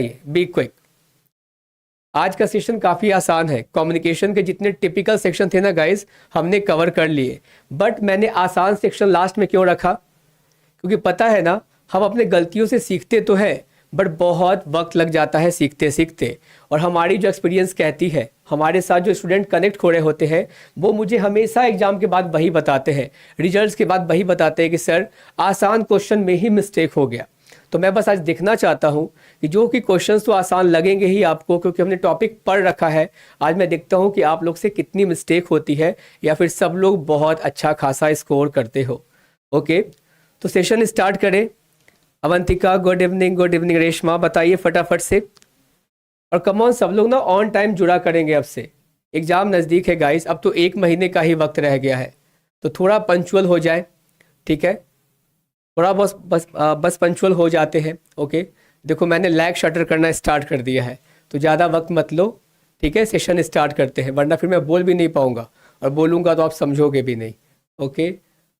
Be quick. आज का session काफ़ी आसान है। कम्युनिकेशन के जितने टिपिकल सेक्शन थे ना गाइस, हमने कवर कर लिए। बट मैंने आसान सेक्शन लास्ट में क्यों रखा? क्योंकि पता है ना, हम अपने गलतियों से सीखते तो हैं, बट बहुत वक्त लग जाता है सीखते सीखते। और हमारी जो एक्सपीरियंस कहती है, हमारे साथ जो स्टूडेंट कनेक्ट हो रहे होते हैं, वो मुझे हमेशा एग्जाम के बाद वही बताते हैं, रिजल्ट्स के बाद वही बताते हैं कि सर आसान क्वेश्चन में ही मिस्टेक हो गया। तो मैं बस आज देखना चाहता हूँ कि जो कि क्वेश्चंस तो आसान लगेंगे ही आपको, क्योंकि हमने टॉपिक पढ़ रखा है। आज मैं देखता हूँ कि आप लोग से कितनी मिस्टेक होती है या फिर सब लोग बहुत अच्छा खासा स्कोर करते हो। ओके, तो सेशन स्टार्ट करें। अवंतिका गुड इवनिंग, रेशमा बताइए फटाफट से। और कमॉन सब लोग ना ऑन टाइम जुड़ा करेंगे अब से। एग्ज़ाम नज़दीक है गाइस, अब तो 1 महीने का ही वक्त रह गया है, तो थोड़ा पंचुअल हो जाए, ठीक है? थोड़ा बस पंचुअल हो जाते हैं। ओके, देखो मैंने लैग शटर करना स्टार्ट कर दिया है, तो ज़्यादा वक्त मत लो, ठीक है? सेशन स्टार्ट करते हैं, वरना फिर मैं बोल भी नहीं पाऊँगा, और बोलूँगा तो आप समझोगे भी नहीं। Okay,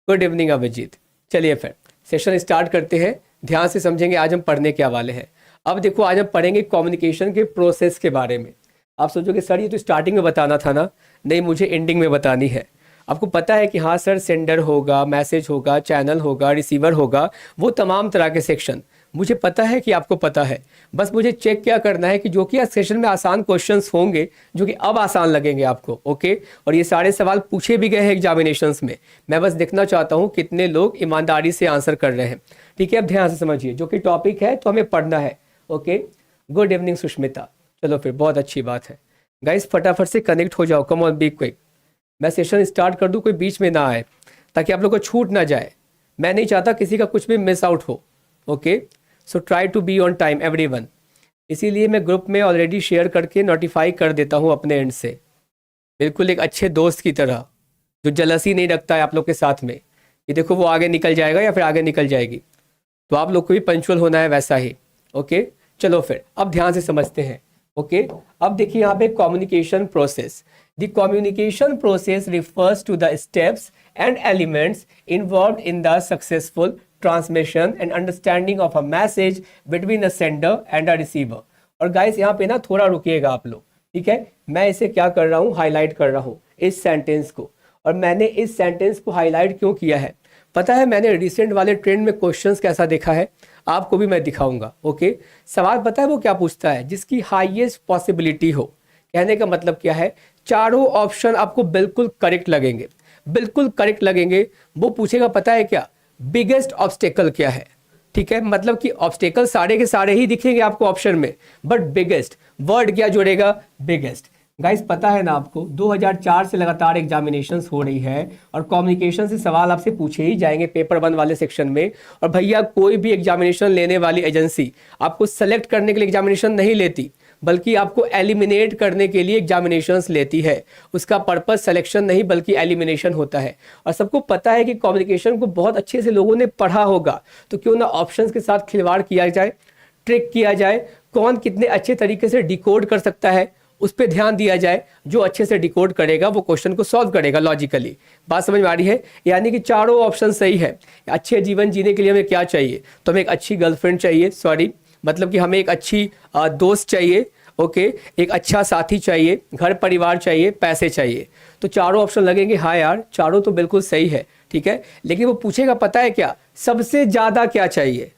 good evening Abhijeet. चलिए फिर सेशन स्टार्ट करते हैं, ध्यान से समझेंगे आज हम पढ़ने के वाले हैं। अब देखो, आज हम पढ़ेंगे कम्युनिकेशन के प्रोसेस के बारे में। आप सोचोगे सर ये तो स्टार्टिंग में बताना था ना। नहीं, मुझे एंडिंग में बतानी है। आपको पता है कि हाँ सर, सेंडर होगा, मैसेज होगा, चैनल होगा, रिसीवर होगा, वो तमाम तरह के सेक्शन मुझे पता है कि आपको पता है। बस मुझे चेक क्या करना है कि जो कि आज सेशन में आसान क्वेश्चंस होंगे, जो कि अब आसान लगेंगे आपको। ओके, और ये सारे सवाल पूछे भी गए हैं एग्जामिनेशंस में। मैं बस देखना चाहता हूँ कितने लोग ईमानदारी से आंसर कर रहे हैं, ठीक है? अब ध्यान से समझिए, जो कि टॉपिक है तो हमें पढ़ना है। Okay, good evening Sushmita. चलो फिर, बहुत अच्छी बात है गाइस, फटाफट से कनेक्ट हो जाओ, कम ऑन बी क्विक। मैं सेशन स्टार्ट कर दूं, कोई बीच में ना आए, ताकि आप लोग को छूट ना जाए। मैं नहीं चाहता किसी का कुछ भी मिस आउट हो। Okay, so try to be on time everyone. इसीलिए मैं ग्रुप में ऑलरेडी शेयर करके नोटिफाई कर देता हूं अपने एंड से, बिल्कुल एक अच्छे दोस्त की तरह, जो जलसी नहीं रखता है आप लोग के साथ में कि देखो वो आगे निकल जाएगा या फिर आगे निकल जाएगी। तो आप लोग को भी पंचुअल होना है वैसा ही। ओके, चलो फिर अब ध्यान से समझते हैं। ओके, अब देखिए यहाँ पे communication process. The communication process refers to the steps and elements involved in the successful transmission and understanding of a message between a sender and a receiver. और गाइस यहाँ पे ना थोड़ा रुकिएगा आप लोग, ठीक है? मैं इसे क्या कर रहा हूँ, हाईलाइट कर रहा हूँ इस सेंटेंस को। और मैंने इस सेंटेंस को हाईलाइट क्यों किया है पता है? मैंने रिसेंट वाले ट्रेंड में क्वेश्चंस कैसा देखा है, आपको भी मैं दिखाऊंगा। ओके, सवाल पता है वो क्या पूछता है? जिसकी हाईएस्ट पॉसिबिलिटी हो। कहने का मतलब क्या है? चारों ऑप्शन आपको बिल्कुल करेक्ट लगेंगे, बिल्कुल करेक्ट लगेंगे। वो पूछेगा पता है क्या? बिगेस्ट ऑब्स्टेकल क्या है, ठीक है? मतलब कि ऑब्स्टेकल सारे के सारे ही दिखेंगे आपको ऑप्शन में, बट बिगेस्ट वर्ड क्या जुड़ेगा? बिगेस्ट। गाइस पता है ना आपको, 2004 से लगातार एग्जामिनेशंस हो रही है, और कम्युनिकेशन से सवाल आपसे पूछे ही जाएंगे पेपर 1 वाले सेक्शन में। और भैया कोई भी एग्जामिनेशन लेने वाली एजेंसी आपको सेलेक्ट करने के लिए एग्जामिनेशन नहीं लेती, बल्कि आपको एलिमिनेट करने के लिए एग्जामिनेशंस लेती है। उसका पर्पस सिलेक्शन नहीं बल्कि एलिमिनेशन होता है। और सबको पता है कि कम्युनिकेशन को बहुत अच्छे से लोगों ने पढ़ा होगा, तो क्यों ना ऑप्शंस के साथ खिलवाड़ किया जाए, ट्रिक किया जाए, कौन कितने अच्छे तरीके से डिकोड कर सकता है उस पर ध्यान दिया जाए। जो अच्छे से डिकोड करेगा वो क्वेश्चन को सॉल्व करेगा लॉजिकली। बात समझ में आ रही है? यानी कि चारों ऑप्शन सही है। अच्छे जीवन जीने के लिए हमें क्या चाहिए? तो हमें एक अच्छी गर्लफ्रेंड चाहिए, सॉरी मतलब कि हमें एक अच्छी दोस्त चाहिए। ओके, एक अच्छा साथी चाहिए, घर परिवार चाहिए, पैसे चाहिए। तो चारों ऑप्शन लगेंगे। हाँ यार, चारों तो बिल्कुल सही है, ठीक है? लेकिन वो पूछेगा पता है क्या? सबसे ज़्यादा क्या चाहिए?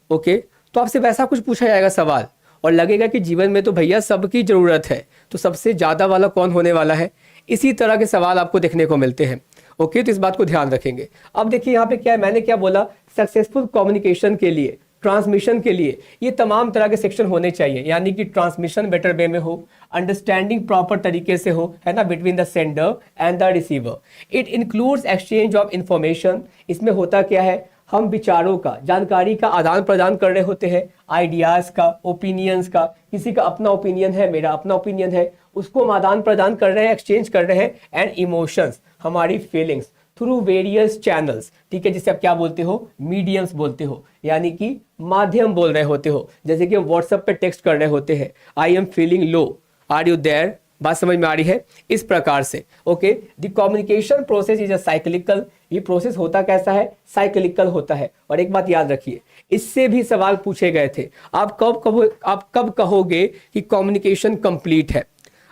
ओके, तो आपसे वैसा कुछ पूछा जाएगा सवाल, और लगेगा कि जीवन में तो भैया सबकी ज़रूरत है, तो सबसे ज़्यादा वाला कौन होने वाला है? इसी तरह के सवाल आपको देखने को मिलते हैं। ओके, तो इस बात को ध्यान रखेंगे। अब देखिए यहाँ पे क्या है, मैंने क्या बोला? सक्सेसफुल कम्युनिकेशन के लिए, ट्रांसमिशन के लिए ये तमाम तरह के सेक्शन होने चाहिए। यानी कि ट्रांसमिशन बेटर वे में हो, अंडरस्टैंडिंग प्रॉपर तरीके से हो, है ना, between the sender and the receiver. It includes exchange of information. इसमें होता क्या है? हम विचारों का, जानकारी का आदान प्रदान कर रहे होते हैं, आइडियाज का, ओपिनियंस का। किसी का अपना ओपिनियन है, मेरा अपना ओपिनियन है, उसको हम आदान प्रदान कर रहे हैं, एक्सचेंज कर रहे हैं। एंड इमोशंस, हमारी फीलिंग्स थ्रू वेरियस चैनल्स, ठीक है, जिसे आप क्या बोलते हो? मीडियम्स बोलते हो, यानी कि माध्यम बोल रहे होते हो। जैसे कि हम व्हाट्सएप पे टेक्स्ट कर रहे होते हैं, I am feeling low, are you there, बात समझ में आ रही है? इस प्रकार से okay, the communication process is a cyclical, ये प्रोसेस होता कैसा है? साइक्लिकल होता है। और एक बात याद रखिए, इससे भी सवाल पूछे गए थे, आप कब कहोगे कि कम्युनिकेशन कंप्लीट है?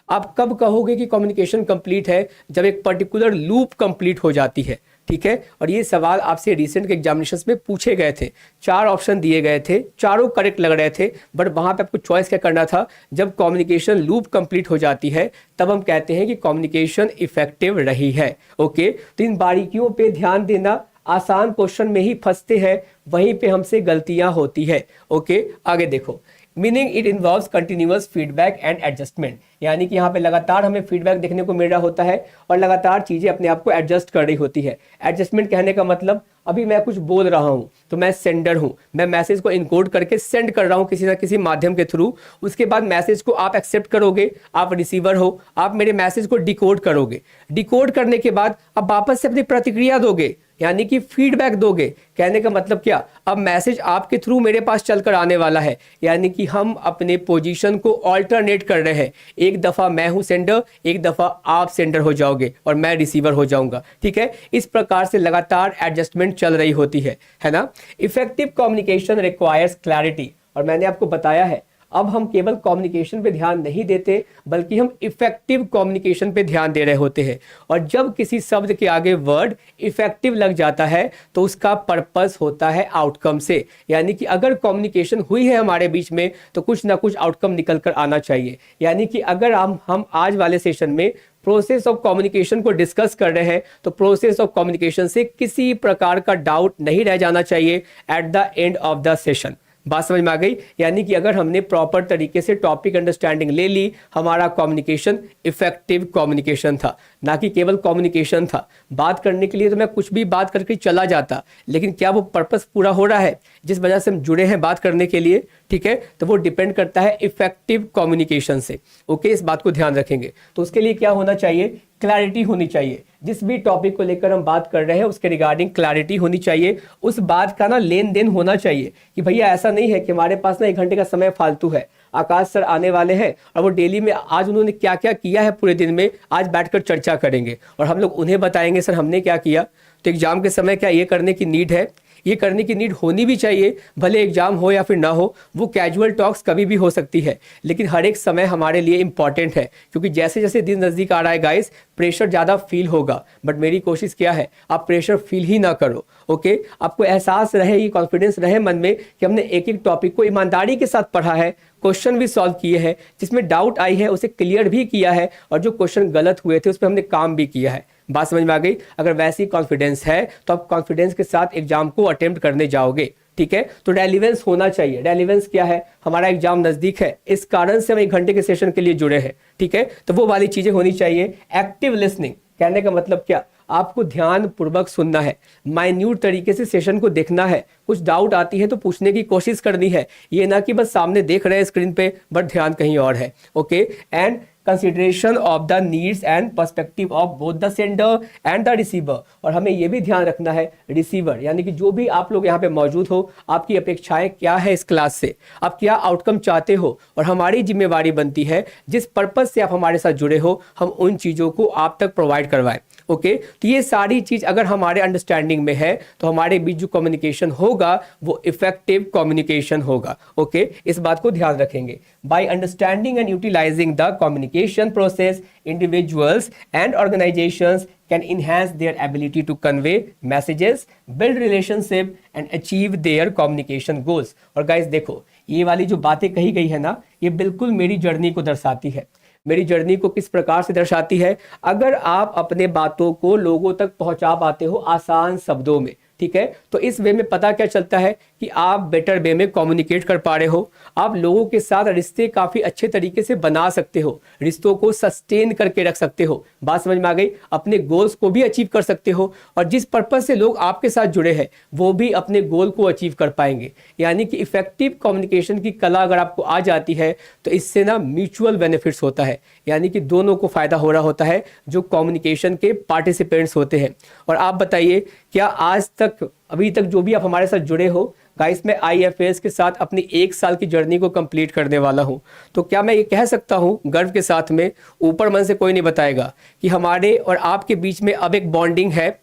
आप कब कहोगे कि कम्युनिकेशन कंप्लीट है? जब एक पर्टिकुलर लूप कंप्लीट हो जाती है, ठीक है। और ये सवाल आपसे रिसेंट के एग्जामिनेशंस में पूछे गए थे, 4 ऑप्शन दिए गए थे, चारों करेक्ट लग रहे थे, बट वहां पे आपको चॉइस क्या करना था? जब कम्युनिकेशन लूप कंप्लीट हो जाती है तब हम कहते हैं कि कम्युनिकेशन इफेक्टिव रही है। ओके, तो इन बारीकियों पे ध्यान देना, आसान क्वेश्चन में ही फंसते हैं, वहीं पे हमसे गलतियां होती है। ओके, आगे देखो, meaning it involves continuous feedback and adjustment, यानी कि यहाँ पे लगातार हमें फीडबैक देखने को मिल रहा होता है और लगातार चीजें अपने आप को एडजस्ट कर रही होती है। एडजस्टमेंट कहने का मतलब, अभी मैं कुछ बोल रहा हूँ तो मैं सेंडर हूँ, मैं मैसेज को इनकोड करके सेंड कर रहा हूँ किसी ना किसी माध्यम के थ्रू, उसके बाद मैसेज को आप एक्सेप्ट करोगे, आप रिसीवर हो, आप मेरे मैसेज को डिकोड करोगे, डिकोड करने के बाद अब वापस से अपनी प्रतिक्रिया दोगे, यानी कि फीडबैक दोगे। कहने का मतलब क्या? अब मैसेज आपके थ्रू मेरे पास चलकर आने वाला है, यानी कि हम अपने पोजीशन को ऑल्टरनेट कर रहे हैं। एक दफा मैं हूं सेंडर, एक दफा आप सेंडर हो जाओगे और मैं रिसीवर हो जाऊंगा, ठीक है। इस प्रकार से लगातार एडजस्टमेंट चल रही होती है ना। इफेक्टिव कम्युनिकेशन रिक्वायर्स क्लैरिटी, और मैंने आपको बताया है अब हम केवल कम्युनिकेशन पे ध्यान नहीं देते बल्कि हम इफेक्टिव कम्युनिकेशन पे ध्यान दे रहे होते हैं। और जब किसी शब्द के आगे वर्ड इफेक्टिव लग जाता है तो उसका पर्पस होता है आउटकम से, यानी कि अगर कम्युनिकेशन हुई है हमारे बीच में तो कुछ ना कुछ आउटकम निकल कर आना चाहिए। यानी कि अगर हम आज वाले सेशन में प्रोसेस ऑफ कम्युनिकेशन को डिस्कस कर रहे हैं तो प्रोसेस ऑफ कम्युनिकेशन से किसी प्रकार का डाउट नहीं रह जाना चाहिए eight the end of the session. बात समझ में आ गई? यानी कि अगर हमने प्रॉपर तरीके से टॉपिक अंडरस्टैंडिंग ले ली, हमारा कम्युनिकेशन इफेक्टिव कम्युनिकेशन था, ना कि केवल कम्युनिकेशन था। बात करने के लिए तो मैं कुछ भी बात करके चला जाता, लेकिन क्या वो पर्पस पूरा हो रहा है जिस वजह से हम जुड़े हैं बात करने के लिए? ठीक है, तो वो डिपेंड करता है इफेक्टिव कम्युनिकेशन से। ओके, इस बात को ध्यान रखेंगे। तो उसके लिए क्या होना चाहिए? क्लैरिटी होनी चाहिए। जिस भी टॉपिक को लेकर हम बात कर रहे हैं उसके रिगार्डिंग क्लैरिटी होनी चाहिए, उस बात का ना लेन देन होना चाहिए कि भैया ऐसा नहीं है कि हमारे पास ना 1 घंटे का समय फालतू है, आकाश सर आने वाले हैं और वो डेली में आज उन्होंने क्या क्या किया है पूरे दिन में आज बैठकर चर्चा करेंगे और हम लोग उन्हें बताएंगे सर हमने क्या किया। तो एग्जाम के समय क्या ये करने की नीड है? ये करने की नीड होनी भी चाहिए, भले एग्जाम हो या फिर ना हो। वो कैजुअल टॉक्स कभी भी हो सकती है, लेकिन हर एक समय हमारे लिए इंपॉर्टेंट है, क्योंकि जैसे जैसे दिन नज़दीक आ रहा है गाइस, प्रेशर ज़्यादा फील होगा। बट मेरी कोशिश क्या है, आप प्रेशर फील ही ना करो। ओके, आपको एहसास रहे, ये कॉन्फिडेंस रहे मन में कि हमने एक एक टॉपिक को ईमानदारी के साथ पढ़ा है, क्वेश्चन भी सॉल्व किए हैं, जिसमें डाउट आई है उसे क्लियर भी किया है, और जो क्वेश्चन गलत हुए थे उस पर हमने काम भी किया है। बात समझ में आ गई? अगर वैसी कॉन्फिडेंस है तो आप कॉन्फिडेंस के साथ एग्जाम को अटेम्प्ट करने जाओगे। ठीक है, तो रेलिवेंस होना चाहिए। रेलिवेंस क्या है? हमारा एग्जाम नजदीक है, इस कारण से हम 1 घंटे के सेशन के लिए जुड़े हैं। ठीक है, तो वो वाली चीजें होनी चाहिए। एक्टिव लिसनिंग कहने का मतलब क्या? आपको ध्यान पूर्वक सुनना है, माइन्यूट तरीके से सेशन को देखना है, कुछ डाउट आती है तो पूछने की कोशिश करनी है, ये ना कि बस सामने देख रहे हैं स्क्रीन पे बट ध्यान कहीं और है। Okay, and consideration of the needs and perspective of both the sender and the receiver. और हमें यह भी ध्यान रखना है, रिसीवर यानी कि जो भी आप लोग यहाँ पे मौजूद हो, आपकी अपेक्षाएं क्या है इस क्लास से, आप क्या आउटकम चाहते हो, और हमारी जिम्मेवारी बनती है जिस पर्पज से आप हमारे साथ जुड़े हो हम उन चीज़ों को आप तक प्रोवाइड करवाएं। ओके, तो ये सारी चीज अगर हमारे अंडरस्टैंडिंग में है तो हमारे बीच जो कम्युनिकेशन होगा वो इफेक्टिव कम्युनिकेशन होगा। ओके, इस बात को ध्यान रखेंगे। By understanding and utilizing the communication process, individuals and organizations can enhance their ability to convey messages, build relationship and achieve their communication goals। और गाइस देखो, ये वाली जो बातें कही गई है ना, ये बिल्कुल मेरी जर्नी को दर्शाती है। मेरी जर्नी को किस प्रकार से दर्शाती है? अगर आप अपने बातों को लोगों तक पहुंचा पाते हो आसान शब्दों में, ठीक है, तो इस वे में पता क्या चलता है कि आप बेटर वे में कम्युनिकेट कर पा रहे हो, आप लोगों के साथ रिश्ते काफी अच्छे तरीके से बना सकते हो, रिश्तों को सस्टेन करके रख सकते हो। बात समझ में आ गई? अपने गोल्स को भी अचीव कर सकते हो, और जिस पर्पज से लोग आपके साथ जुड़े हैं वो भी अपने गोल को अचीव कर पाएंगे। यानी कि इफेक्टिव कम्युनिकेशन की कला अगर आपको आ जाती है तो इससे ना म्यूचुअल बेनिफिट्स होता है, यानी कि दोनों को फायदा हो रहा होता है जो कम्युनिकेशन के पार्टिसिपेंट्स होते हैं। और आप बताइए, क्या आज तक अभी तक जो भी आप हमारे साथ जुड़े हो गाइस, मैं IFAS के साथ अपनी 1 साल की जर्नी को कंप्लीट करने वाला हूं। तो क्या मैं ये कह सकता हूं गर्व के साथ में, ऊपर मन से कोई नहीं बताएगा, कि हमारे और आपके बीच में अब एक बॉन्डिंग है,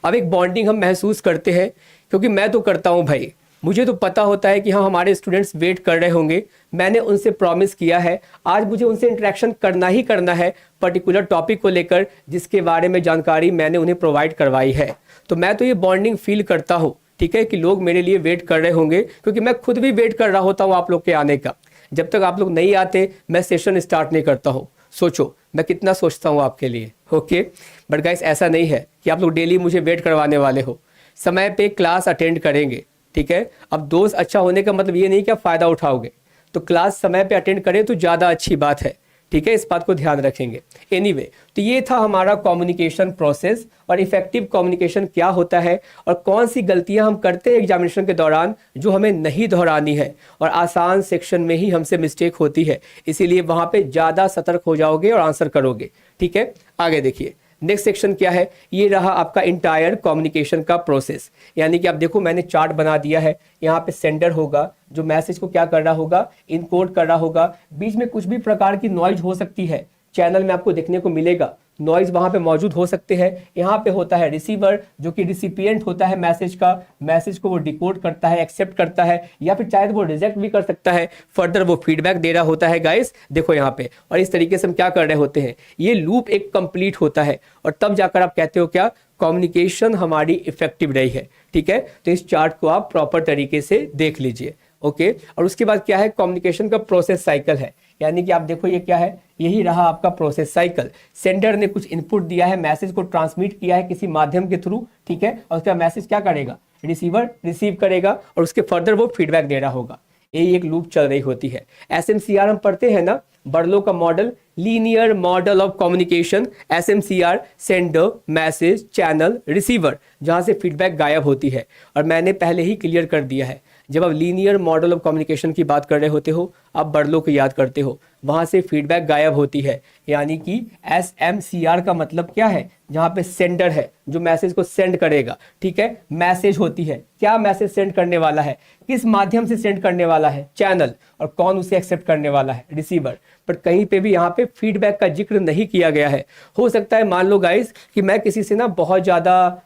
अब एक बॉन्डिंग हम महसूस करते हैं। क्योंकि मैं तो करता हूं भाई, मुझे तो पता होता है कि हाँ हमारे स्टूडेंट्स वेट कर रहे होंगे, मैंने उनसे प्रॉमिस किया है आज मुझे उनसे इंटरेक्शन करना ही करना है पर्टिकुलर टॉपिक को लेकर जिसके बारे में जानकारी मैंने उन्हें प्रोवाइड करवाई है। तो मैं तो ये बॉन्डिंग फील करता हूँ, ठीक है, कि लोग मेरे लिए वेट कर रहे होंगे, क्योंकि मैं खुद भी वेट कर रहा होता हूँ आप लोग के आने का। जब तक आप लोग नहीं आते मैं सेशन स्टार्ट नहीं करता हूँ। सोचो मैं कितना सोचता हूँ आपके लिए। ओके, बट गाइस ऐसा नहीं है कि आप लोग डेली मुझे वेट करवाने वाले हो, समय पे क्लास अटेंड करेंगे, ठीक है। अब दोस्त अच्छा होने का मतलब ये नहीं कि आप फ़ायदा उठाओगे, तो क्लास समय पे अटेंड करें तो ज़्यादा अच्छी बात है, ठीक है, इस बात को ध्यान रखेंगे। एनीवे, तो ये था हमारा कम्युनिकेशन प्रोसेस और इफेक्टिव कम्युनिकेशन क्या होता है और कौन सी गलतियां हम करते हैं एग्जामिनेशन के दौरान जो हमें नहीं दोहरानी है, और आसान सेक्शन में ही हमसे मिस्टेक होती है, इसीलिए वहां पे ज़्यादा सतर्क हो जाओगे और आंसर करोगे, ठीक है। आगे देखिए नेक्स्ट सेक्शन क्या है, ये रहा आपका इंटायर कम्युनिकेशन का प्रोसेस। यानी कि आप देखो मैंने चार्ट बना दिया है, यहाँ पे सेंडर होगा जो मैसेज को क्या कर रहा होगा, इनकोड कर रहा होगा। बीच में कुछ भी प्रकार की नॉइज हो सकती है, चैनल में आपको देखने को मिलेगा, नॉइज वहां पे मौजूद हो सकते हैं। यहाँ पे होता है रिसीवर जो कि रिसिपिएंट होता है मैसेज का, मैसेज को वो डिकोड करता है, एक्सेप्ट करता है, या फिर चाहे तो वो रिजेक्ट भी कर सकता है, फर्दर वो फीडबैक दे रहा होता है गाइस, देखो यहाँ पे। और इस तरीके से हम क्या कर रहे होते हैं, ये लूप एक कंप्लीट होता है और तब जाकर आप कहते हो क्या कम्युनिकेशन हमारी इफेक्टिव रही है, ठीक है। तो इस चार्ट को आप प्रॉपर तरीके से देख लीजिए, ओके। और उसके बाद क्या है, कम्युनिकेशन का प्रोसेस साइकिल है। यानी कि आप देखो ये क्या है, यही रहा आपका प्रोसेस साइकिल। सेंडर ने कुछ इनपुट दिया है, मैसेज को ट्रांसमिट किया है किसी माध्यम के थ्रू, ठीक है, और उसका मैसेज क्या करेगा, रिसीवर रिसीव करेगा और उसके फर्दर वो फीडबैक दे रहा होगा। यही एक लूप चल रही होती है। SMCR हम पढ़ते हैं ना, बर्लो का model, linear model of communication, SMCR, sender, message, channel, receiver, जहां से फीडबैक गायब होती है। और मैंने पहले ही क्लियर कर दिया है, जब आप लीनियर मॉडल ऑफ कम्युनिकेशन की बात कर रहे होते हो, आप बर्लो को याद करते हो, वहां से फीडबैक गायब होती है। यानी कि SMCR का मतलब क्या है, जहां पे सेंडर है जो मैसेज को सेंड करेगा, ठीक है, मैसेज होती है, क्या मैसेज सेंड करने वाला है, किस माध्यम से सेंड करने वाला है, चैनल, और कौन उसे एक्सेप्ट करने वाला है, रिसीवर। पर कहीं पे भी यहाँ पे फीडबैक का जिक्र नहीं किया गया है। हो सकता है मान लो गाइस कि मैं किसी से ना बहुत ज़्यादा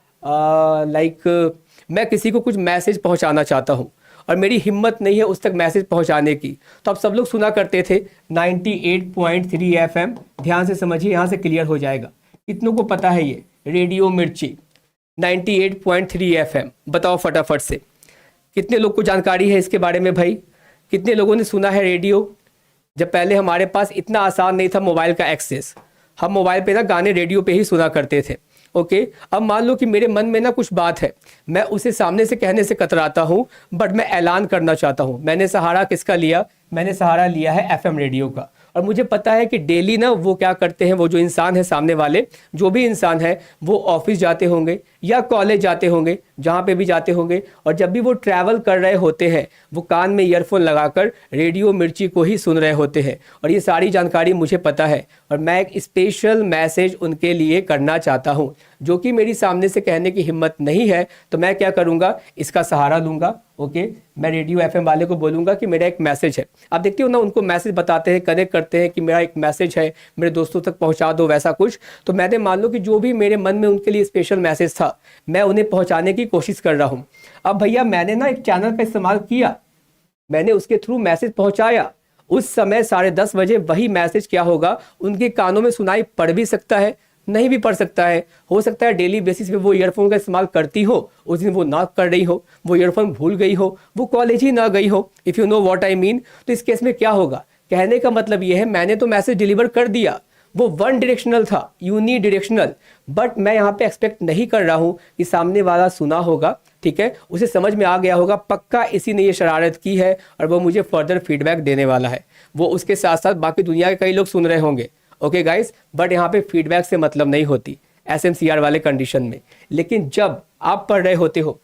मैं किसी को कुछ मैसेज पहुंचाना चाहता हूं और मेरी हिम्मत नहीं है उस तक मैसेज पहुंचाने की, तो आप सब लोग सुना करते थे 98.3 FM। ध्यान से समझिए, यहाँ से क्लियर हो जाएगा। कितनों को पता है ये रेडियो मिर्ची 98.3 FM? बताओ फटाफट से, कितने लोग को जानकारी है इसके बारे में भाई? कितने लोगों ने सुना है रेडियो? जब पहले हमारे पास इतना आसान नहीं था मोबाइल का एक्सेस, हम मोबाइल पे ना गाने रेडियो पे ही सुना करते थे, ओके। अब मान लो कि मेरे मन में ना कुछ बात है, मैं उसे सामने से कहने से कतराता हूँ, बट मैं ऐलान करना चाहता हूँ। मैंने सहारा किसका लिया? मैंने सहारा लिया है FM रेडियो का। और मुझे पता है कि डेली ना वो क्या करते हैं, वो जो इंसान है सामने वाले, जो भी इंसान है, वो ऑफिस जाते होंगे या कॉलेज जाते होंगे, जहाँ पे भी जाते होंगे, और जब भी वो ट्रैवल कर रहे होते हैं वो कान में ईयरफोन लगाकर रेडियो मिर्ची को ही सुन रहे होते हैं। और ये सारी जानकारी मुझे पता है और मैं एक स्पेशल मैसेज उनके लिए करना चाहता हूँ, जो कि मेरी सामने से कहने की हिम्मत नहीं है। तो मैं क्या करूँगा, इसका सहारा लूँगा, ओके। मैं रेडियो FM वाले को बोलूँगा कि मेरा एक मैसेज है। आप देखते हो ना, उनको मैसेज बताते हैं, कनेक्ट करते हैं कि मेरा एक मैसेज है, मेरे दोस्तों तक पहुँचा दो, वैसा कुछ। तो मैंने मान लो कि जो भी मेरे मन में उनके लिए स्पेशल मैसेज था, मैं उन्हें पहुँचाने की कोशिश कर रहा हूँ। अब भैया मैंने ना एक चैनल का इस्तेमाल किया, मैंने उसके थ्रू मैसेज पहुँचाया। उस समय 10:30 बजे वही मैसेज क्या होगा, उनके कानों में सुनाई पड़ भी सकता है, नहीं भी पड़ सकता है। हो सकता है डेली बेसिस पे वो ईयरफोन का इस्तेमाल करती हो, उस दिन वो ना कर रही हो, वो ईयरफोन भूल गई हो, वो कॉलेज ही ना गई हो, if you know what I mean. तो इस केस में क्या होगा, कहने का मतलब ये है मैंने तो मैसेज डिलीवर कर दिया, वो वन डायरेक्शनल था, यूनिडायरेक्शनल, बट मैं यहाँ पे एक्सपेक्ट नहीं कर रहा हूँ कि सामने वाला सुना होगा, ठीक है, उसे समझ में आ गया होगा पक्का इसी ने ये शरारत की है और वो मुझे फर्दर फीडबैक देने वाला है। वो उसके साथ साथ बाकी दुनिया के कई लोग सुन रहे होंगे, ओके गाइस। बट यहाँ पे फीडबैक से मतलब नहीं होती SMCR वाले कंडीशन में। लेकिन जब आप पढ़ रहे होते हो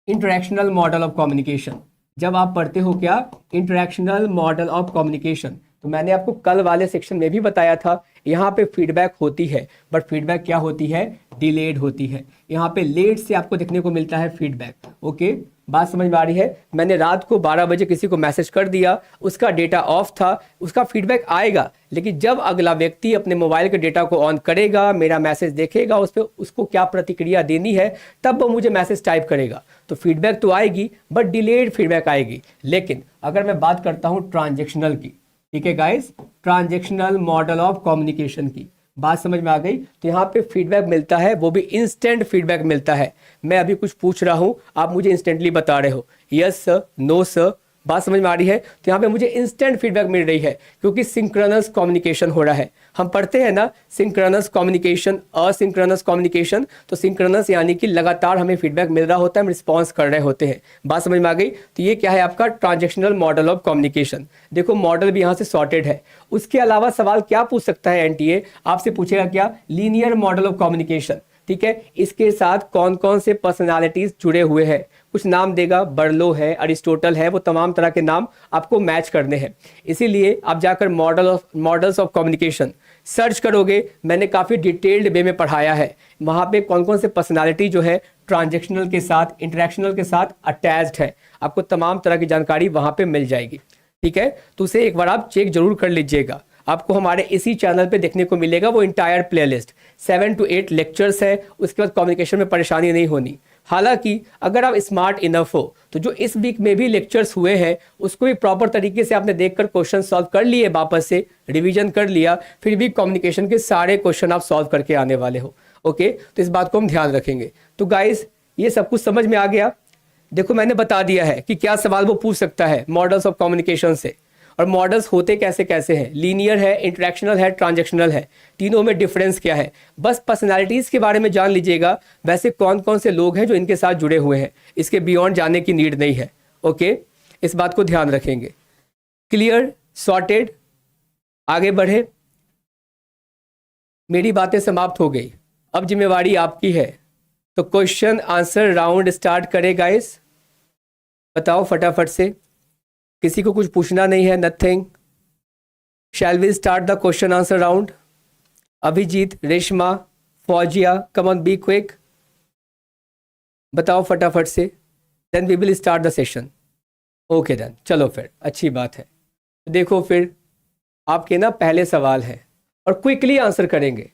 इंटरैक्शनल मॉडल ऑफ कम्युनिकेशन, जब आप पढ़ते हो क्या, इंटरैक्शनल मॉडल ऑफ कम्युनिकेशन, तो मैंने आपको कल वाले सेक्शन में भी बताया था यहाँ पे फीडबैक होती है, बट फीडबैक क्या होती है, डिलेड होती है। यहाँ पे लेट से आपको देखने को मिलता है फीडबैक। ओके, बात समझ में आ रही है। मैंने रात को 12 बजे किसी को मैसेज कर दिया, उसका डेटा ऑफ था, उसका फीडबैक आएगा, लेकिन जब अगला व्यक्ति अपने मोबाइल के डेटा को ऑन करेगा, मेरा मैसेज देखेगा, उस पर उसको क्या प्रतिक्रिया देनी है, तब वो मुझे मैसेज टाइप करेगा। तो फीडबैक तो आएगी, बट डिलेड फीडबैक आएगी। लेकिन अगर मैं बात करता हूँ ट्रांजेक्शनल की, ठीक है guys, transactional model of communication की, बात समझ में आ गई। तो यहाँ पे फीडबैक मिलता है, वो भी इंस्टेंट फीडबैक मिलता है। मैं अभी कुछ पूछ रहा हूँ, आप मुझे इंस्टेंटली बता रहे हो, यस सर, नो सर, बात समझ में आ रही है। तो यहाँ पे मुझे इंस्टेंट फीडबैक मिल रही है, क्योंकि सिंक्रोनस कम्युनिकेशन हो रहा है। हम पढ़ते हैं ना सिंक्रोनस कम्युनिकेशन, असिंक्रोनस कम्युनिकेशन। तो सिंक्रोनस यानी कि लगातार हमें फीडबैक मिल रहा होता है, हम रिस्पॉन्स कर रहे होते हैं। बात समझ में आ गई। तो ये क्या है आपका ट्रांजेक्शनल मॉडल ऑफ कम्युनिकेशन। देखो मॉडल भी यहाँ से सॉर्टेड है। उसके अलावा सवाल क्या पूछ सकता है एनटीए, आपसे पूछेगा क्या, लीनियर मॉडल ऑफ कम्युनिकेशन। ठीक है, इसके साथ कौन कौन से पर्सनालिटीज जुड़े हुए हैं, कुछ नाम देगा, बर्लो है, अरिस्टोटल है, वो तमाम तरह के नाम आपको मैच करने हैं। इसीलिए आप जाकर मॉडल्स ऑफ कम्युनिकेशन सर्च करोगे, मैंने काफ़ी डिटेल्ड वे में पढ़ाया है। वहाँ पे कौन कौन से पर्सनालिटी जो है ट्रांजेक्शनल के साथ, इंटरेक्शनल के साथ अटैच्ड है, आपको तमाम तरह की जानकारी वहाँ पे मिल जाएगी। ठीक है, तो उसे एक बार आप चेक जरूर कर लीजिएगा। आपको हमारे इसी चैनल पे देखने को मिलेगा वो इंटायर प्लेलिस्ट, 7 to 8 लेक्चर्स है। उसके बाद कम्युनिकेशन में परेशानी नहीं होनी। हालांकि अगर आप स्मार्ट इनफ हो तो जो इस वीक में भी लेक्चर्स हुए हैं उसको भी प्रॉपर तरीके से आपने देखकर क्वेश्चन सॉल्व कर लिए, वापस से रिवीजन कर लिया, फिर भी कम्युनिकेशन के सारे क्वेश्चन आप सॉल्व करके आने वाले हो। ओके, तो इस बात को हम ध्यान रखेंगे। तो गाइस ये सब कुछ समझ में आ गया। देखो मैंने बता दिया है कि क्या सवाल वो पूछ सकता है मॉडल्स ऑफ कम्युनिकेशन से, और मॉडल्स होते कैसे कैसे हैं, लीनियर है, इंटरेक्शनल है, ट्रांजेक्शनल है, तीनों में डिफरेंस क्या है। बस पर्सनालिटीज़ के बारे में जान लीजिएगा, वैसे कौन कौन से लोग हैं जो इनके साथ जुड़े हुए हैं, इसके बियॉन्ड जाने की नीड नहीं है। ओके, इस बात को ध्यान रखेंगे। क्लियर, सॉर्टेड, आगे बढ़े। मेरी बातें समाप्त हो गई, अब जिम्मेवारी आपकी है। तो क्वेश्चन आंसर राउंड स्टार्ट करें गाइस, बताओ फटाफट से, किसी को कुछ पूछना नहीं है, nothing. Shall we start the question answer round. Abhijeet, Reshma, Fauzia, come on be quick, बताओ फटाफट से, then we will start the session. Okay then, चलो फिर, अच्छी बात है। देखो फिर आपके ना पहले सवाल है और क्विकली आंसर करेंगे।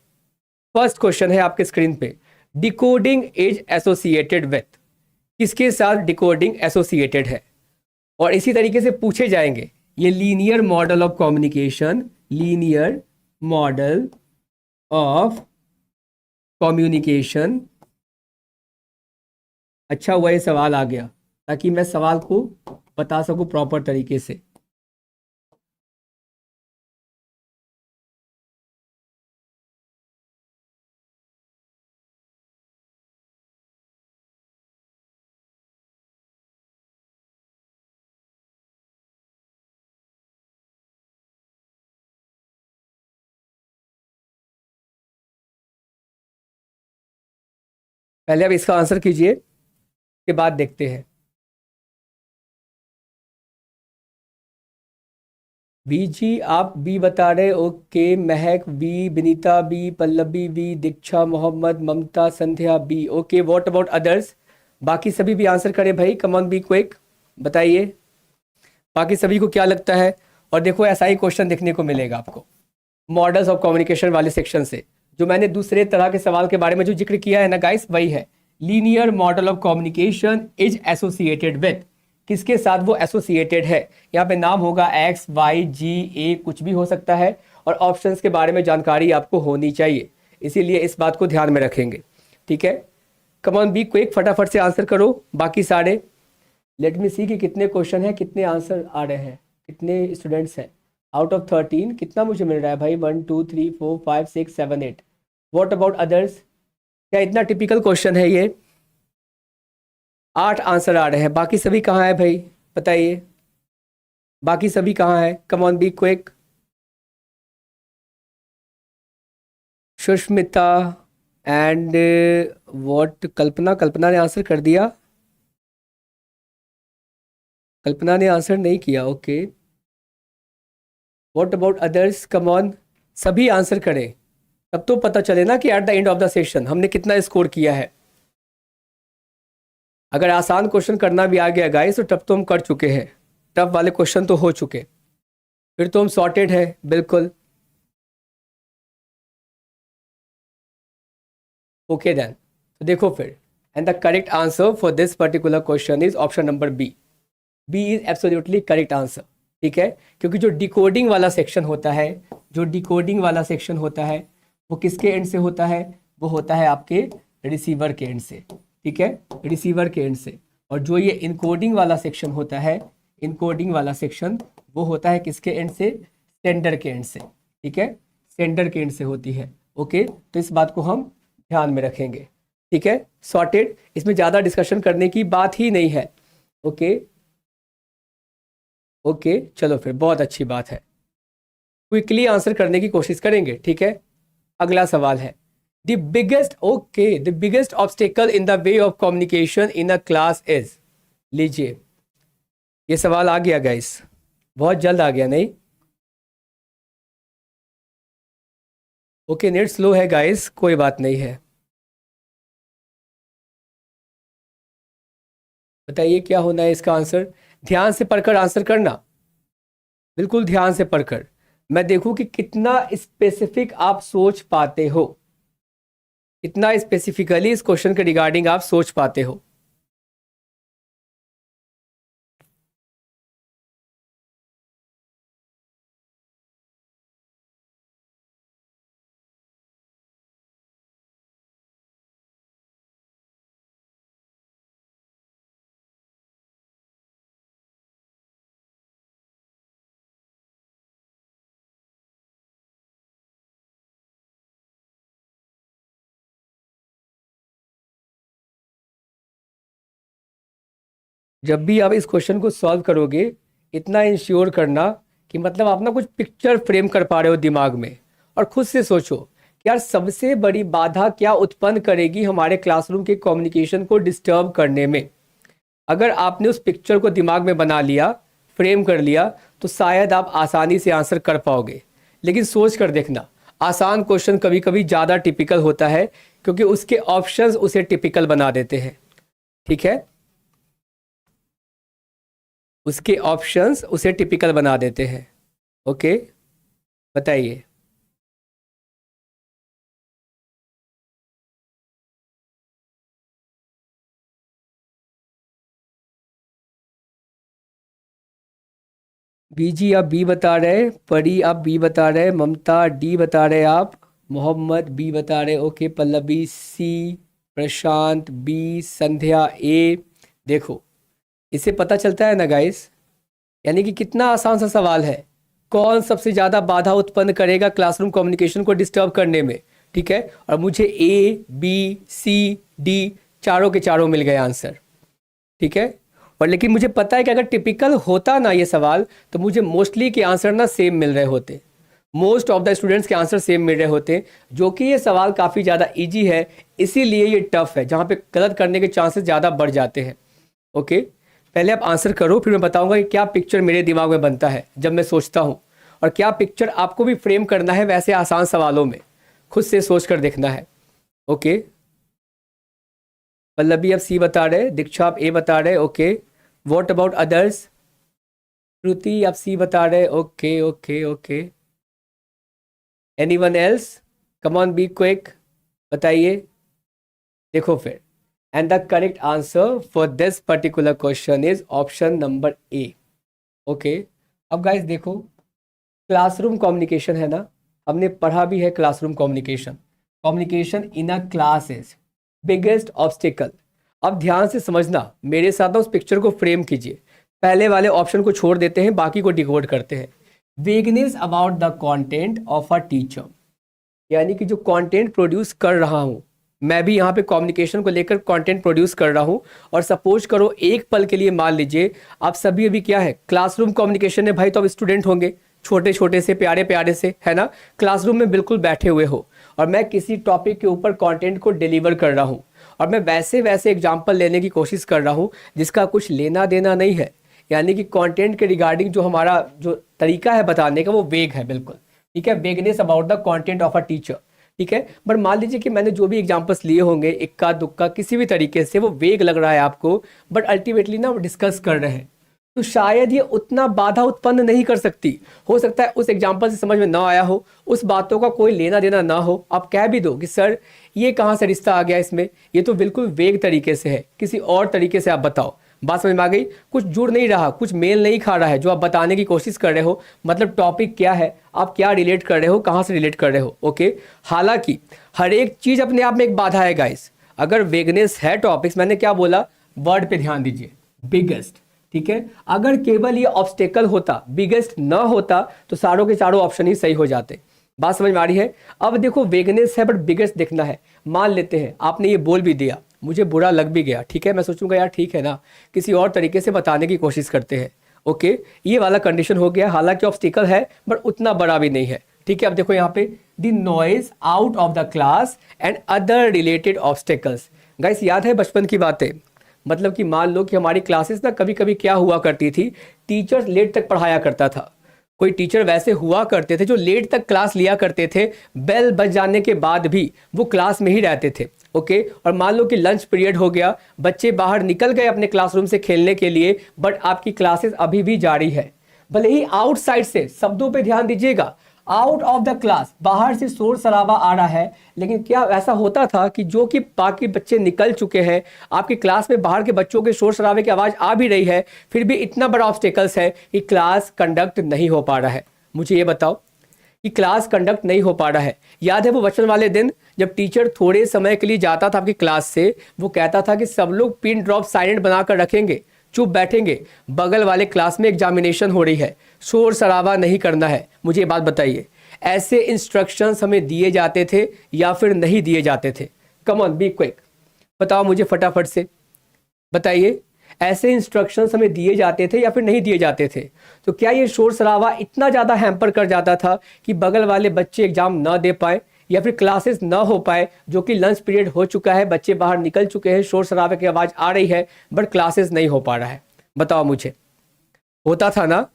फर्स्ट क्वेश्चन है आपके स्क्रीन पे, डिकोडिंग इज एसोसिएटेड विथ, किसके साथ डिकोडिंग एसोसिएटेड है, और इसी तरीके से पूछे जाएंगे। ये linear model of communication, linear model of communication. अच्छा हुआ ये सवाल आ गया ताकि मैं सवाल को बता सकूं प्रॉपर तरीके से। पहले अब इसका आंसर कीजिए, के बाद देखते हैं। बी जी, आप बी बता रहे, okay. Mahak B, Vinita B, Pallavi B, Deeksha, Mohammad, Mamta, Sandhya B. Okay, what about others, बाकी सभी भी आंसर करें भाई, कम ऑन बी क्विक, बताइए बाकी सभी को क्या लगता है। और देखो ऐसा ही क्वेश्चन देखने को मिलेगा आपको मॉडल्स ऑफ कम्युनिकेशन वाले सेक्शन से। जो मैंने दूसरे तरह के सवाल के बारे में जो जिक्र किया है ना गाइस, वही है linear model of communication is associated with, किसके साथ वो एसोसिएटेड है। यहाँ पे नाम होगा एक्स, वाई, जी, ए, कुछ भी हो सकता है, और ऑप्शंस के बारे में जानकारी आपको होनी चाहिए, इसीलिए इस बात को ध्यान में रखेंगे। ठीक है, कम ऑन बी क्विक, फटाफट से आंसर करो बाकी सारे। लेट मी सी कि कितने क्वेश्चन हैं, कितने आंसर आ रहे हैं, कितने स्टूडेंट्स हैं। आउट ऑफ 13 कितना मुझे मिल रहा है भाई, 1 2 3 4 5 6 7 8। व्हाट अबाउट अदर्स, क्या इतना टिपिकल क्वेश्चन है ये। 8 आंसर आ रहे हैं, बाकी सभी कहाँ है भाई, बताइए बाकी सभी कहाँ है, come on be quick. Sushmita and what, Kalpana, Kalpana ने आंसर कर दिया, कल्पना ने आंसर नहीं किया। Okay, what about others, come on. सभी आंसर करें, तब तो पता चले ना कि at the end of the session हमने कितना स्कोर किया है। अगर आसान क्वेश्चन करना भी आ गया गाइस तो तब तो हम कर चुके हैं, टफ वाले क्वेश्चन तो हो चुके, फिर तो हम सॉर्टेड है बिल्कुल। ओके देन, तो देखो फिर, and the correct answer for this particular question is option number B. B is absolutely correct answer, ठीक है। क्योंकि जो डिकोडिंग वाला सेक्शन होता है, जो डिकोडिंग वाला सेक्शन होता है वो किसके एंड से होता है, वो होता है आपके रिसीवर के एंड से, ठीक है, रिसीवर के एंड से। और जो ये इनकोडिंग वाला सेक्शन होता है, इनकोडिंग वाला सेक्शन वो होता है किसके एंड से, सेंडर के एंड से, ठीक है, सेंडर के एंड से होती है। ओके, तो इस बात को हम ध्यान में रखेंगे, ठीक है, सॉर्टेड, इसमें ज़्यादा डिस्कशन करने की बात ही नहीं है। ओके ओके, चलो फिर, बहुत अच्छी बात है, क्विकली आंसर करने की कोशिश करेंगे, ठीक है। अगला सवाल है, the biggest obstacle in the way of communication in a class is. लीजिए, ये सवाल आ गया गाइस, बहुत जल्द आ गया नहीं। ओके, नेट स्लो है गाइस, कोई बात नहीं है। बताइए क्या होना है इसका आंसर, ध्यान से पढ़कर आंसर करना, बिल्कुल ध्यान से पढ़कर, मैं देखूं कि कितना स्पेसिफिक आप सोच पाते हो, कितना स्पेसिफिकली इस क्वेश्चन के रिगार्डिंग आप सोच पाते हो। जब भी आप इस क्वेश्चन को सॉल्व करोगे, इतना इंश्योर करना कि मतलब आप ना कुछ पिक्चर फ्रेम कर पा रहे हो दिमाग में, और खुद से सोचो कि यार सबसे बड़ी बाधा क्या उत्पन्न करेगी हमारे क्लासरूम के कम्युनिकेशन को डिस्टर्ब करने में। अगर आपने उस पिक्चर को दिमाग में बना लिया, फ्रेम कर लिया, तो शायद आप आसानी से आंसर कर पाओगे। लेकिन सोच कर देखना, आसान क्वेश्चन कभी कभी ज़्यादा टिपिकल होता है, क्योंकि उसके ऑप्शंस उसे टिपिकल बना देते हैं, ठीक है, उसके ऑप्शंस उसे टिपिकल बना देते हैं। ओके, बताइए। बीजी आप बी बता रहे, परी आप बी बता रहे, ममता डी बता रहे, आप मोहम्मद बी बता रहे, ओके, पल्लवी सी, प्रशांत बी, संध्या ए। देखो, इससे पता चलता है ना गाइस, यानी कि कितना आसान सा सवाल है, कौन सबसे ज़्यादा बाधा उत्पन्न करेगा क्लासरूम कम्युनिकेशन को डिस्टर्ब करने में, ठीक है। और मुझे ए बी सी डी चारों के चारों मिल गए आंसर, ठीक है। और लेकिन मुझे पता है कि अगर टिपिकल होता ना ये सवाल, तो मुझे मोस्टली के आंसर ना सेम मिल रहे होते, मोस्ट ऑफ द स्टूडेंट्स के आंसर सेम मिल रहे होते, जो कि ये सवाल काफ़ी ज़्यादा ईजी है, इसीलिए ये टफ है, जहाँ पे गलत करने के चांसेस ज़्यादा बढ़ जाते हैं। ओके, पहले आप आंसर करो, फिर मैं बताऊंगा कि क्या पिक्चर मेरे दिमाग में बनता है जब मैं सोचता हूँ, और क्या पिक्चर आपको भी फ्रेम करना है वैसे आसान सवालों में, खुद से सोच कर देखना है। ओके, पल्लवी आप सी बता रहे, दीक्षा आप ए बता रहे, ओके, व्हाट अबाउट अदर्स, श्रुति आप सी बता रहे, okay okay okay, anyone else, come on be quick, बताइए। देखो फिर, and the correct answer for this particular question is option number A. Okay, अब गाइस देखो, क्लासरूम कम्युनिकेशन है ना, हमने पढ़ा भी है classroom communication, communication in a class is biggest obstacle. अब ध्यान से समझना, मेरे साथ ना उस पिक्चर को फ्रेम कीजिए, पहले वाले ऑप्शन को छोड़ देते हैं, बाकी को डिकोड करते हैं। Vagueness about the content of a teacher, यानी कि जो कंटेंट प्रोड्यूस कर रहा हूँ, मैं भी यहाँ पे कम्युनिकेशन को लेकर कंटेंट प्रोड्यूस कर रहा हूँ, और सपोज करो एक पल के लिए मान लीजिए आप सभी अभी क्या है, क्लासरूम कम्युनिकेशन है भाई, तो अब स्टूडेंट होंगे छोटे छोटे से, प्यारे प्यारे से, है ना, क्लासरूम में बिल्कुल बैठे हुए हो, और मैं किसी टॉपिक के ऊपर कंटेंट को डिलीवर कर रहा हूँ, और मैं वैसे वैसे एग्जाम्पल लेने की कोशिश कर रहा हूँ जिसका कुछ लेना देना नहीं है, यानी कि कंटेंट के रिगार्डिंग जो हमारा जो तरीका है बताने का वो वेग है, बिल्कुल ठीक है, vagueness about the content of a teacher, ठीक है। बट मान लीजिए कि मैंने जो भी एग्जांपल्स लिए होंगे, इक्का दुक्का किसी भी तरीके से वो वेग लग रहा है आपको, बट अल्टीमेटली ना वो डिस्कस कर रहे हैं, तो शायद ये उतना बाधा उत्पन्न नहीं कर सकती। हो सकता है उस एग्जाम्पल से समझ में ना आया हो, उस बातों का कोई लेना देना ना हो, आप कह भी दो कि सर ये कहाँ से रिश्ता आ गया इसमें, ये तो बिल्कुल वेग तरीके से है, किसी और तरीके से आप बताओ। बात समझ में आ गई? कुछ जुड़ नहीं रहा, कुछ मेल नहीं खा रहा है जो आप बताने की कोशिश कर रहे हो, मतलब टॉपिक क्या है, आप क्या रिलेट कर रहे हो, कहाँ से रिलेट कर रहे हो। ओके, हालांकि हर एक चीज़ अपने आप में एक बाधा है गाइस। अगर वेगनेस है टॉपिक्स, मैंने क्या बोला, वर्ड पे ध्यान दीजिए, बिगेस्ट, ठीक है। अगर केवल ये ऑब्स्टेकल होता, बिगेस्ट ना होता, तो सारों के चारों ऑप्शन ही सही हो जाते। बात समझ में आ रही है? अब देखो वेगनेस है बट बिगेस्ट देखना है। मान लेते हैं आपने ये बोल भी दिया, मुझे बुरा लग भी गया, ठीक है, मैं सोचूंगा यार ठीक है ना, किसी और तरीके से बताने की कोशिश करते हैं। ओके, ये वाला कंडीशन हो गया। हालांकि ऑब्स्टिकल है बट उतना बड़ा भी नहीं है, ठीक है। अब देखो यहाँ पे the noise out of the class and other related obstacles. Guys याद है बचपन की बातें, मतलब कि मान लो कि हमारी क्लासेस ना कभी कभी क्या हुआ करती थी, टीचर लेट तक पढ़ाया करता था। कोई टीचर वैसे हुआ करते थे जो लेट तक क्लास लिया करते थे, बेल बज जाने के बाद भी वो क्लास में ही रहते थे। ओके, और मान लो कि लंच पीरियड हो गया, बच्चे बाहर निकल गए अपने क्लासरूम से खेलने के लिए, बट आपकी क्लासेस अभी भी जारी है। भले ही आउटसाइड से, शब्दों पे ध्यान दीजिएगा, आउट ऑफ द क्लास, बाहर से शोर शराबा आ रहा है, लेकिन क्या ऐसा होता था कि जो कि बाकी बच्चे निकल चुके हैं, आपकी क्लास में बाहर के बच्चों के शोर शराबे की आवाज़ आ भी रही है, फिर भी इतना बड़ा ऑब्स्टेकल्स है कि क्लास कंडक्ट नहीं हो पा रहा है? मुझे ये बताओ कि क्लास कंडक्ट नहीं हो पा रहा है। याद है वो बचपन वाले दिन जब टीचर थोड़े समय के लिए जाता था आपकी क्लास से, वो कहता था कि सब लोग पिन ड्रॉप साइलेंट बनाकर रखेंगे, चुप बैठेंगे, बगल वाले क्लास में एग्जामिनेशन हो रही है, शोर शराबा नहीं करना है। मुझे ये बात बताइए, ऐसे इंस्ट्रक्शंस हमें दिए जाते थे या फिर नहीं दिए जाते थे? कम ऑन बी क्विक, बताओ मुझे फटाफट से बताइए, ऐसे इंस्ट्रक्शंस हमें दिए जाते थे या फिर नहीं दिए जाते थे? तो क्या ये शोर शराबा इतना ज़्यादा हैम्पर कर जाता था कि बगल वाले बच्चे एग्जाम ना दे पाए या फिर क्लासेस ना हो पाए, जो कि लंच पीरियड हो चुका है, बच्चे बाहर निकल चुके हैं, शोर शराबे की आवाज़ आ रही है, बट क्लासेस नहीं हो पा रहा है? बताओ मुझे, होता था ना?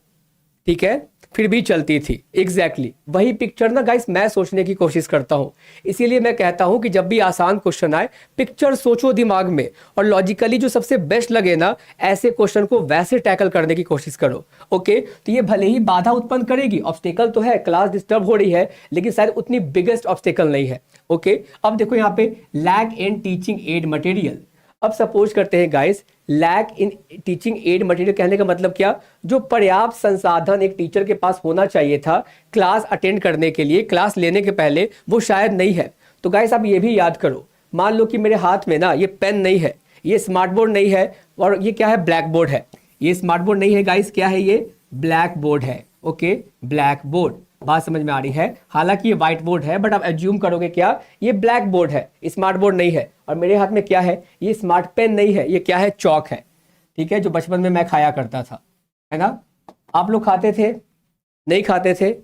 ठीक है, फिर भी चलती थी। एग्जैक्टली वही पिक्चर ना गाइस मैं सोचने की कोशिश करता हूँ। इसीलिए मैं कहता हूँ कि जब भी आसान क्वेश्चन आए, पिक्चर सोचो दिमाग में, और लॉजिकली जो सबसे बेस्ट लगे ना, ऐसे क्वेश्चन को वैसे टैकल करने की कोशिश करो। ओके, तो ये भले ही बाधा उत्पन्न करेगी, ऑब्स्टेकल तो है, क्लास डिस्टर्ब हो रही है, लेकिन शायद उतनी बिगेस्ट ऑब्स्टेकल नहीं है। ओके, अब देखो यहाँ पे lack in teaching aid material. अब सपोज करते हैं guys, lack in teaching aid material कहने का मतलब क्या? जो पर्याप्त संसाधन एक टीचर के पास होना चाहिए था क्लास अटेंड करने के लिए, क्लास लेने के पहले, वो शायद नहीं है। तो गाइस आप ये भी याद करो, मान लो कि मेरे हाथ में ना ये पेन नहीं है, ये स्मार्ट बोर्ड नहीं है, और ये क्या है, ब्लैक बोर्ड है। ये स्मार्ट बोर्ड नहीं है गाइस, क्या है ये, ब्लैक बोर्ड है। ओके, ब्लैक बोर्ड, बात समझ में आ रही है? हालांकि ये व्हाइट बोर्ड है, बट आप एज्यूम करोगे क्या, ये ब्लैक बोर्ड है, स्मार्ट बोर्ड नहीं है। और मेरे हाथ में क्या है, ये स्मार्ट पेन नहीं है, ये क्या है, चौक है। ठीक है, जो बचपन में मैं खाया करता था, है ना? आप लोग खाते थे? नहीं खाते थे?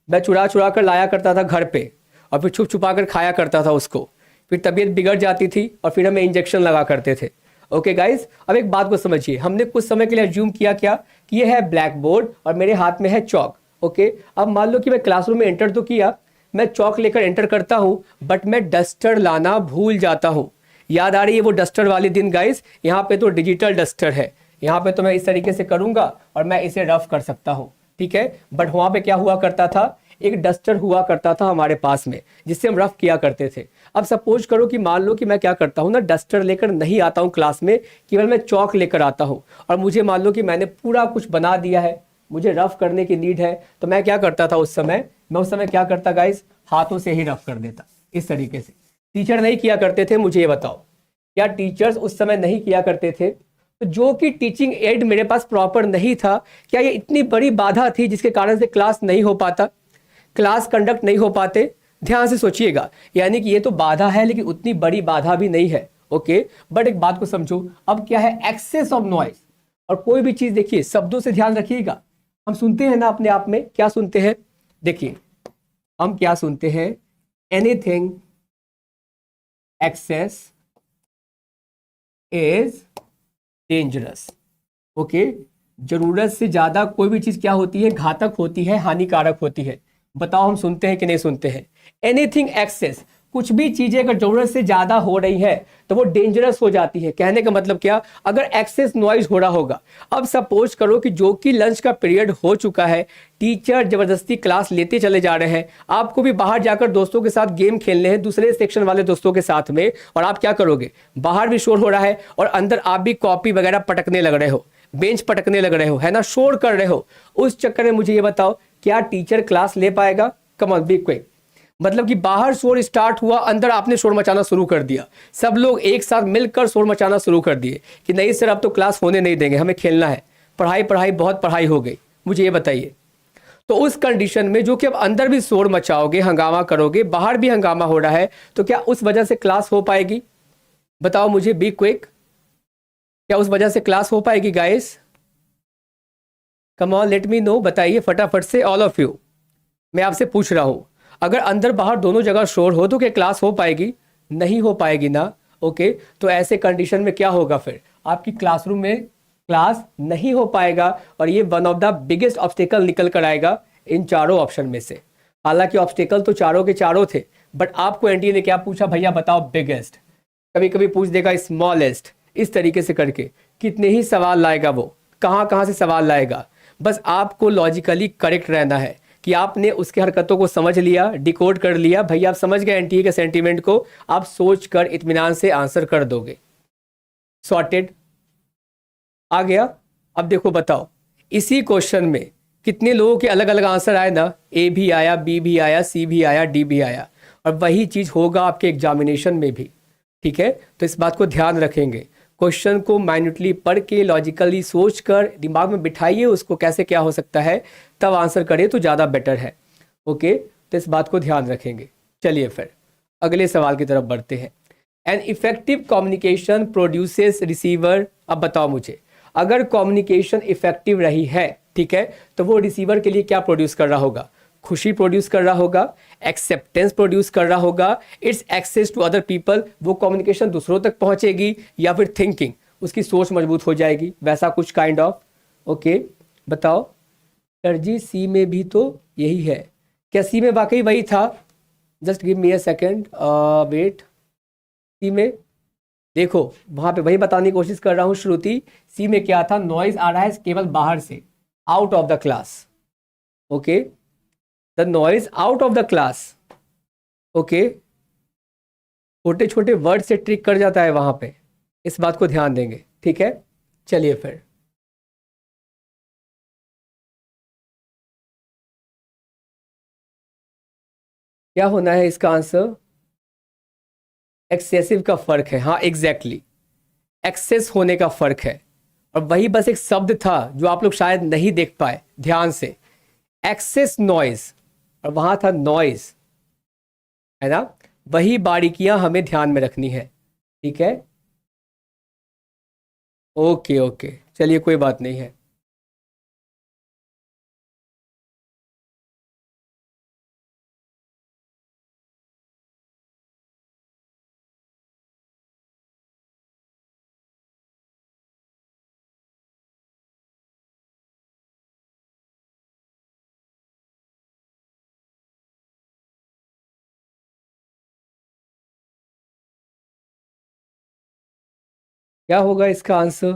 मैं चुरा चुरा कर लाया करता था घर पे, और फिर छुप छुपा कर खाया करता था उसको, फिर तबीयत बिगड़ जाती थी और फिर हमें इंजेक्शन लगा करते थे। ओके गाइस, अब एक बात को समझिए, हमने कुछ समय के लिए एज्यूम किया क्या कि ये है ब्लैक बोर्ड और मेरे हाथ में है चौक। ओके, अब मान लो कि मैं क्लासरूम में एंटर तो किया, मैं चौक लेकर एंटर करता हूँ, बट मैं डस्टर लाना भूल जाता हूँ। याद आ रही है वो डस्टर वाले दिन गाइस? यहाँ पे तो डिजिटल डस्टर है, यहाँ पे तो मैं इस तरीके से करूंगा और मैं इसे रफ कर सकता हूँ, ठीक है। बट वहाँ पे क्या हुआ करता था, एक डस्टर हुआ करता था हमारे पास में, जिससे हम रफ किया करते थे। अब सपोज करो कि मान लो कि मैं क्या करता हूँ ना, डस्टर लेकर नहीं आता हूँ क्लास में, केवल मैं चौक लेकर आता हूँ, और मुझे मान लो कि मैंने पूरा कुछ बना दिया है, मुझे रफ करने की नीड है, तो मैं क्या करता था उस समय, मैं उस समय क्या करता गाइस, हाथों से ही रफ कर देता, इस तरीके से। टीचर नहीं किया करते थे? मुझे ये बताओ, क्या टीचर्स उस समय नहीं किया करते थे? तो जो कि टीचिंग एड मेरे पास प्रॉपर नहीं था, क्या ये इतनी बड़ी बाधा थी जिसके कारण से क्लास नहीं हो पाता, क्लास कंडक्ट नहीं हो पाते? ध्यान से सोचिएगा, यानी कि ये तो बाधा है लेकिन उतनी बड़ी बाधा भी नहीं है। ओके, बट एक बात को समझो, अब क्या है, एक्सेस ऑफ नॉइज। और कोई भी चीज देखिए, शब्दों से ध्यान रखिएगा, हम सुनते हैं ना अपने आप में, क्या सुनते हैं, देखिए हम क्या सुनते हैं, anything excess is dangerous. Okay, जरूरत से ज्यादा कोई भी चीज क्या होती है, घातक होती है, हानिकारक होती है। बताओ हम सुनते हैं कि नहीं सुनते हैं? एनीथिंग एक्सेस, कुछ भी चीजें अगर जरूरत से ज्यादा हो रही है तो वो डेंजरस हो जाती है। कहने का मतलब क्या, अगर एक्सेस नॉइज हो रहा होगा, अब सपोज करो कि जो कि लंच का पीरियड हो चुका है, टीचर जबरदस्ती क्लास लेते चले जा रहे हैं, आपको भी बाहर जाकर दोस्तों के साथ गेम खेलने हैं दूसरे सेक्शन वाले दोस्तों के साथ में, और आप क्या करोगे, बाहर भी शोर हो रहा है और अंदर आप भी कॉपी वगैरह पटकने लग रहे हो, बेंच पटकने लग रहे हो, है ना, शोर कर रहे हो। उस चक्कर में मुझे ये बताओ, क्या टीचर क्लास ले पाएगा? कम ऑन बी क्विक। मतलब कि बाहर शोर स्टार्ट हुआ, अंदर आपने शोर मचाना शुरू कर दिया, सब लोग एक साथ मिलकर शोर मचाना शुरू कर दिए कि नहीं सर अब तो क्लास होने नहीं देंगे, हमें खेलना है, पढ़ाई पढ़ाई बहुत पढ़ाई हो गई। मुझे ये बताइए, तो उस कंडीशन में जो कि अब अंदर भी शोर मचाओगे, हंगामा करोगे, बाहर भी हंगामा हो रहा है, तो क्या उस वजह से क्लास हो पाएगी? बताओ मुझे, बी क्विक, क्या उस वजह से क्लास हो पाएगी guys? Come on let me know, बताइए फटाफट से ऑल ऑफ यू। मैं आपसे पूछ रहा हूं, अगर अंदर बाहर दोनों जगह शोर हो तो क्या क्लास हो पाएगी? नहीं हो पाएगी ना। ओके, तो ऐसे कंडीशन में क्या होगा, फिर आपकी क्लासरूम में क्लास नहीं हो पाएगा, और ये one of the biggest obstacle निकल कर आएगा इन चारों ऑप्शन में से। हालांकि ऑब्स्टेकल तो चारों के चारों थे, बट आपको एनटीए ने क्या पूछा, भैया बताओ बिगेस्ट, कभी कभी पूछ देगा स्मॉलेस्ट, इस तरीके से करके कितने ही सवाल लाएगा वो, कहाँ कहाँ से सवाल लाएगा। बस आपको लॉजिकली करेक्ट रहना है कि आपने उसके हरकतों को समझ लिया, डिकोड कर लिया, भैया आप समझ गए एनटीए के सेंटीमेंट को, आप सोच कर इत्मीनान से आंसर कर दोगे। सॉर्टेड, आ गया। अब देखो बताओ, इसी क्वेश्चन में कितने लोगों के अलग अलग आंसर आए ना, ए भी आया, बी भी आया, सी भी आया, डी भी आया, और वही चीज होगा आपके एग्जामिनेशन में भी। ठीक है, तो इस बात को ध्यान रखेंगे, क्वेश्चन को माइन्यूटली पढ़ के लॉजिकली सोच कर दिमाग में बिठाइए उसको, कैसे क्या हो सकता है, तब आंसर करें तो ज़्यादा बेटर है। ओके, तो इस बात को ध्यान रखेंगे। चलिए फिर अगले सवाल की तरफ बढ़ते हैं। An effective communication produces receiver. अब बताओ मुझे, अगर कम्युनिकेशन इफेक्टिव रही है, ठीक है, तो वो रिसीवर के लिए क्या प्रोड्यूस कर रहा होगा? खुशी प्रोड्यूस कर रहा होगा, एक्सेप्टेंस प्रोड्यूस कर रहा होगा, it's access to other people, वो कम्युनिकेशन दूसरों तक पहुंचेगी, या फिर थिंकिंग, उसकी सोच मजबूत हो जाएगी, वैसा कुछ काइंड ऑफ। ओके, बताओ सर जी, सी में भी तो यही है, क्या सी में वाकई वही था? Just give me a second, wait, C में देखो वहां पे वही बताने की कोशिश कर रहा हूँ श्रुति। सी में क्या था, नॉइज आ रहा है केवल बाहर से, out of the class. Okay, the noise out of the class. Okay, छोटे छोटे वर्ड से ट्रिक कर जाता है वहां पे, इस बात को ध्यान देंगे। ठीक है, चलिए फिर क्या होना है इसका आंसर? एक्सेसिव का फर्क है, हाँ एग्जैक्टली, एक्सेस होने का फर्क है। और वही बस एक शब्द था जो आप लोग शायद नहीं देख पाए ध्यान से, एक्सेस नॉइज, और वहां था नॉइज, है ना। वही बारीकियां हमें ध्यान में रखनी है। ठीक है, ओके ओके, चलिए कोई बात नहीं है। क्या होगा इसका आंसर,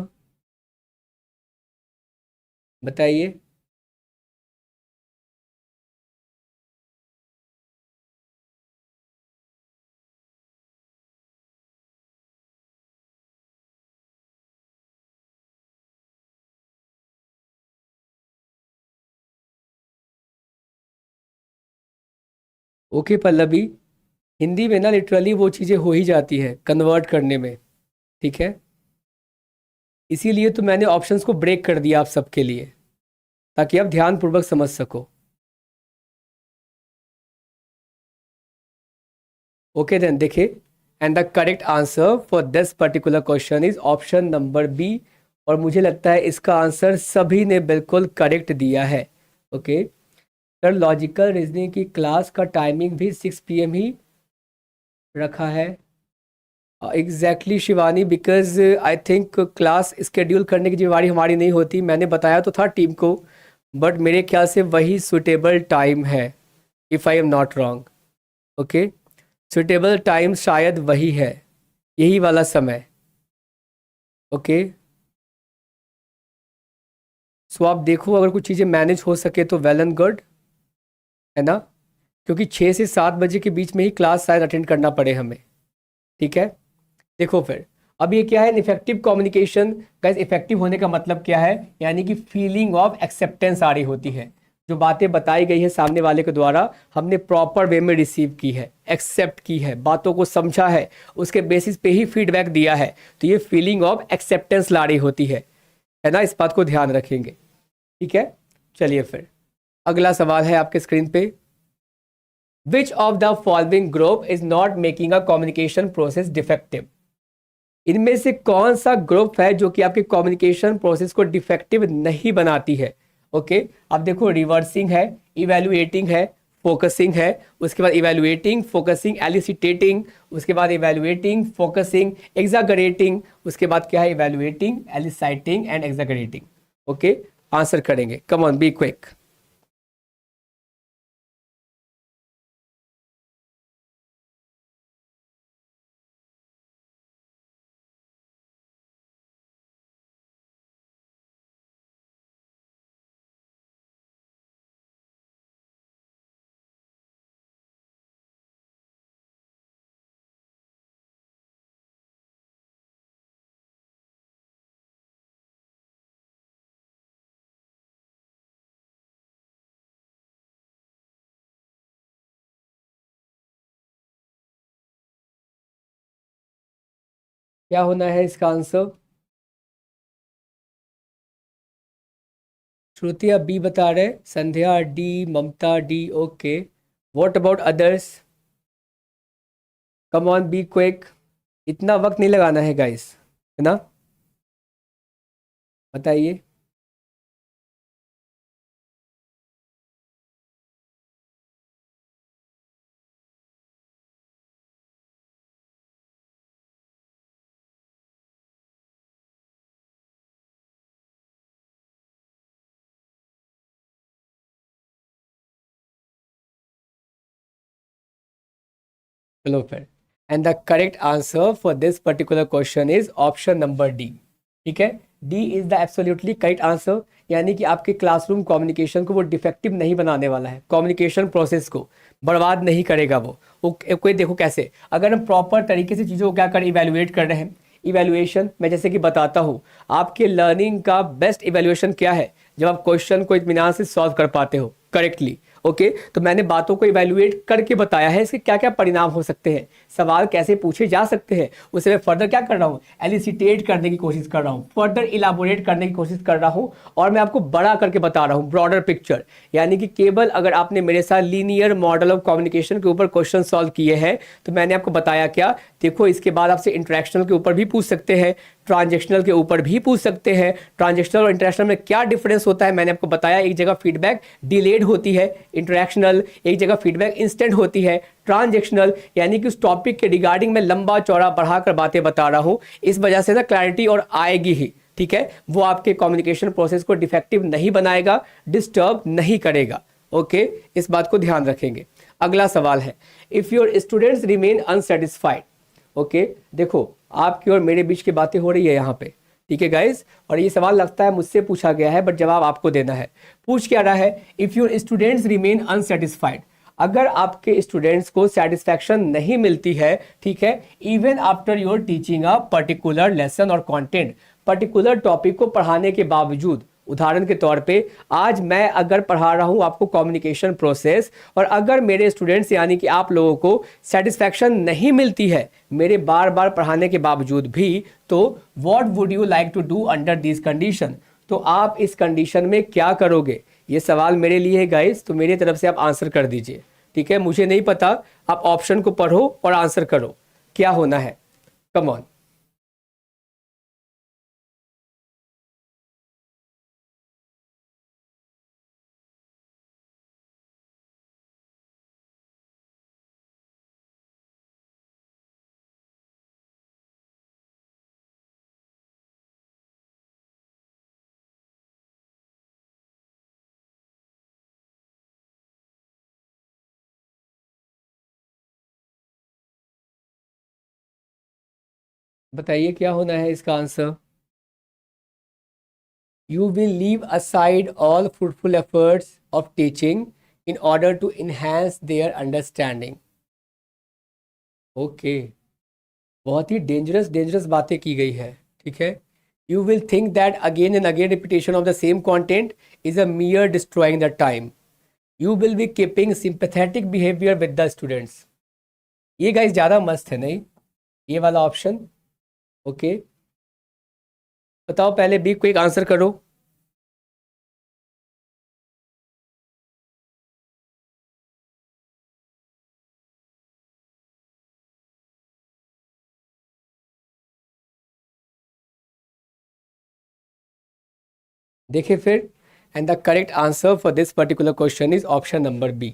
बताइए। ओके पल्लवी, हिंदी में ना लिटरली वो चीज़ें हो ही जाती है कन्वर्ट करने में। ठीक है, इसीलिए तो मैंने ऑप्शंस को ब्रेक कर दिया आप सबके लिए, ताकि आप ध्यानपूर्वक समझ सको। ओके देन देखिए, and the correct answer for this particular question is option number B, और मुझे लगता है इसका आंसर सभी ने बिल्कुल करेक्ट दिया है। ओके सर, लॉजिकल रीजनिंग की क्लास का टाइमिंग भी 6 PM ही रखा है। Exactly Shivani, because I think class schedule करने की जिम्मेवारी हमारी नहीं होती, मैंने बताया तो था टीम को, बट मेरे ख्याल से वही सुटेबल टाइम है। If I am not wrong. Okay, suitable time शायद वही है, यही वाला समय। ओके, सो आप देखो अगर कुछ चीज़ें मैनेज हो सके तो वेल एंड गुड, है ना, क्योंकि 6 से 7 बजे के बीच में ही क्लास शायद अटेंड करना पड़े हमें। ठीक है, देखो फिर अब ये क्या है, इफेक्टिव कम्युनिकेशन। गाइस इफेक्टिव होने का मतलब क्या है, यानी कि फीलिंग ऑफ एक्सेप्टेंस आ रही होती है, जो बातें बताई गई है सामने वाले के द्वारा हमने प्रॉपर वे में रिसीव की है, एक्सेप्ट की है, बातों को समझा है, उसके बेसिस पे ही फीडबैक दिया है, तो ये फीलिंग ऑफ एक्सेप्टेंस ला रही होती है ना, इस बात को ध्यान रखेंगे। ठीक है, चलिए फिर अगला सवाल है आपके स्क्रीन पे, विच of the following group is not making a communication process defective. इनमें से कौन सा ग्रुप है जो कि आपके कम्युनिकेशन प्रोसेस को डिफेक्टिव नहीं बनाती है। ओके, अब देखो रिवर्सिंग है, इवेलुएटिंग है, फोकसिंग है, उसके बाद इवेलुएटिंग, फोकसिंग, एलिसिटेटिंग, उसके बाद इवेलुएटिंग, फोकसिंग, एग्जागरेटिंग, उसके बाद क्या है, इवेलुएटिंग, एलिसाइटिंग एंड एग्जागरेटिंग। ओके, आंसर करेंगे, कम ऑन बी क्विक। क्या होना है इसका आंसर। श्रुतिया बी बता रहे, Sandhya D, Mamta D. Okay, what about others, come on be quick, इतना वक्त नहीं लगाना है गाइस, है ना, बताइए। चलो फिर, and the correct answer for this particular question is option number D. ठीक है, D is the absolutely correct answer, यानी कि आपके क्लासरूम कम्युनिकेशन को वो डिफेक्टिव नहीं बनाने वाला है, कम्युनिकेशन प्रोसेस को बर्बाद नहीं करेगा वो कोई देखो कैसे, अगर हम प्रॉपर तरीके से चीज़ों को क्या कर इवेलुएट कर रहे हैं। इवेल्युएशन मैं जैसे कि बताता हूँ, आपके लर्निंग का बेस्ट इवेल्युएशन क्या है, जब आप क्वेश्चन को इत्मीनान से सॉल्व कर पाते हो करेक्टली। ओके, तो मैंने बातों को इवेल्युएट करके बताया है इसके क्या क्या परिणाम हो सकते हैं, सवाल कैसे पूछे जा सकते हैं, उसे मैं फर्दर क्या कर रहा हूँ, एलिसिटेट करने की कोशिश कर रहा हूँ, फर्दर इलाबोरेट करने की कोशिश कर रहा हूँ, और मैं आपको बड़ा करके बता रहा हूँ, ब्रॉडर पिक्चर। यानी कि केवल अगर आपने मेरे साथ लीनियर मॉडल ऑफ कम्युनिकेशन के ऊपर क्वेश्चन सॉल्व किए हैं, तो मैंने आपको बताया क्या, देखो इसके बाद आपसे इंटरेक्शनल के ऊपर भी पूछ सकते हैं, ट्रांजेक्शनल के ऊपर भी पूछ सकते हैं, ट्रांजेक्शनल और इंटरेक्शनल में क्या डिफरेंस होता है मैंने आपको बताया, एक जगह फीडबैक डिलेड होती है इंटरेक्शनल, एक जगह फीडबैक इंस्टेंट होती है ट्रांजेक्शनल, यानी कि उस टॉपिक के रिगार्डिंग मैं लंबा चौड़ा बढ़ाकर बातें बता रहा हूं, इस वजह से ना क्लैरिटी और आएगी ही। ठीक है, वो आपके कम्युनिकेशन प्रोसेस को डिफेक्टिव नहीं बनाएगा, डिस्टर्ब नहीं करेगा। ओके, इस बात को ध्यान रखेंगे। अगला सवाल है, if your students remain unsatisfied. Okay, देखो आपकी और मेरे बीच की बातें हो रही है यहाँ पे। ठीक है गाइस, और ये सवाल लगता है मुझसे पूछा गया है, बट जवाब आपको देना है। पूछ क्या रहा है, if your students remain unsatisfied, अगर आपके स्टूडेंट्स को सेटिस्फैक्शन नहीं मिलती है, ठीक है, even after your teaching a particular lesson और कंटेंट, पर्टिकुलर टॉपिक को पढ़ाने के बावजूद, उदाहरण के तौर पे आज मैं अगर पढ़ा रहा हूं आपको कम्युनिकेशन प्रोसेस, और अगर मेरे स्टूडेंट्स यानी कि आप लोगों को सेटिस्फैक्शन नहीं मिलती है मेरे बार बार पढ़ाने के बावजूद भी, तो what would you like to do under this condition, तो आप इस कंडीशन में क्या करोगे। ये सवाल मेरे लिए है गाइस, तो मेरी तरफ से आप आंसर कर दीजिए। ठीक है, मुझे नहीं पता, आप ऑप्शन को पढ़ो और आंसर करो क्या होना है, कम ऑन। बताइए क्या होना है इसका answer. You will leave aside all fruitful efforts of teaching in order to enhance their understanding. Okay, बहुत ही डेंजरस डेंजरस बातें की गई है। ठीक है, you will think that again and again repetition of the same content is a मियर destroying the time. You will be keeping sympathetic behaviour with the students. ये guys ज़्यादा मस्त है नहीं, ये वाला ऑप्शन। ओके, बताओ पहले बी को एक आंसर करो। देखिए फिर, and the correct answer for this particular question is option number B.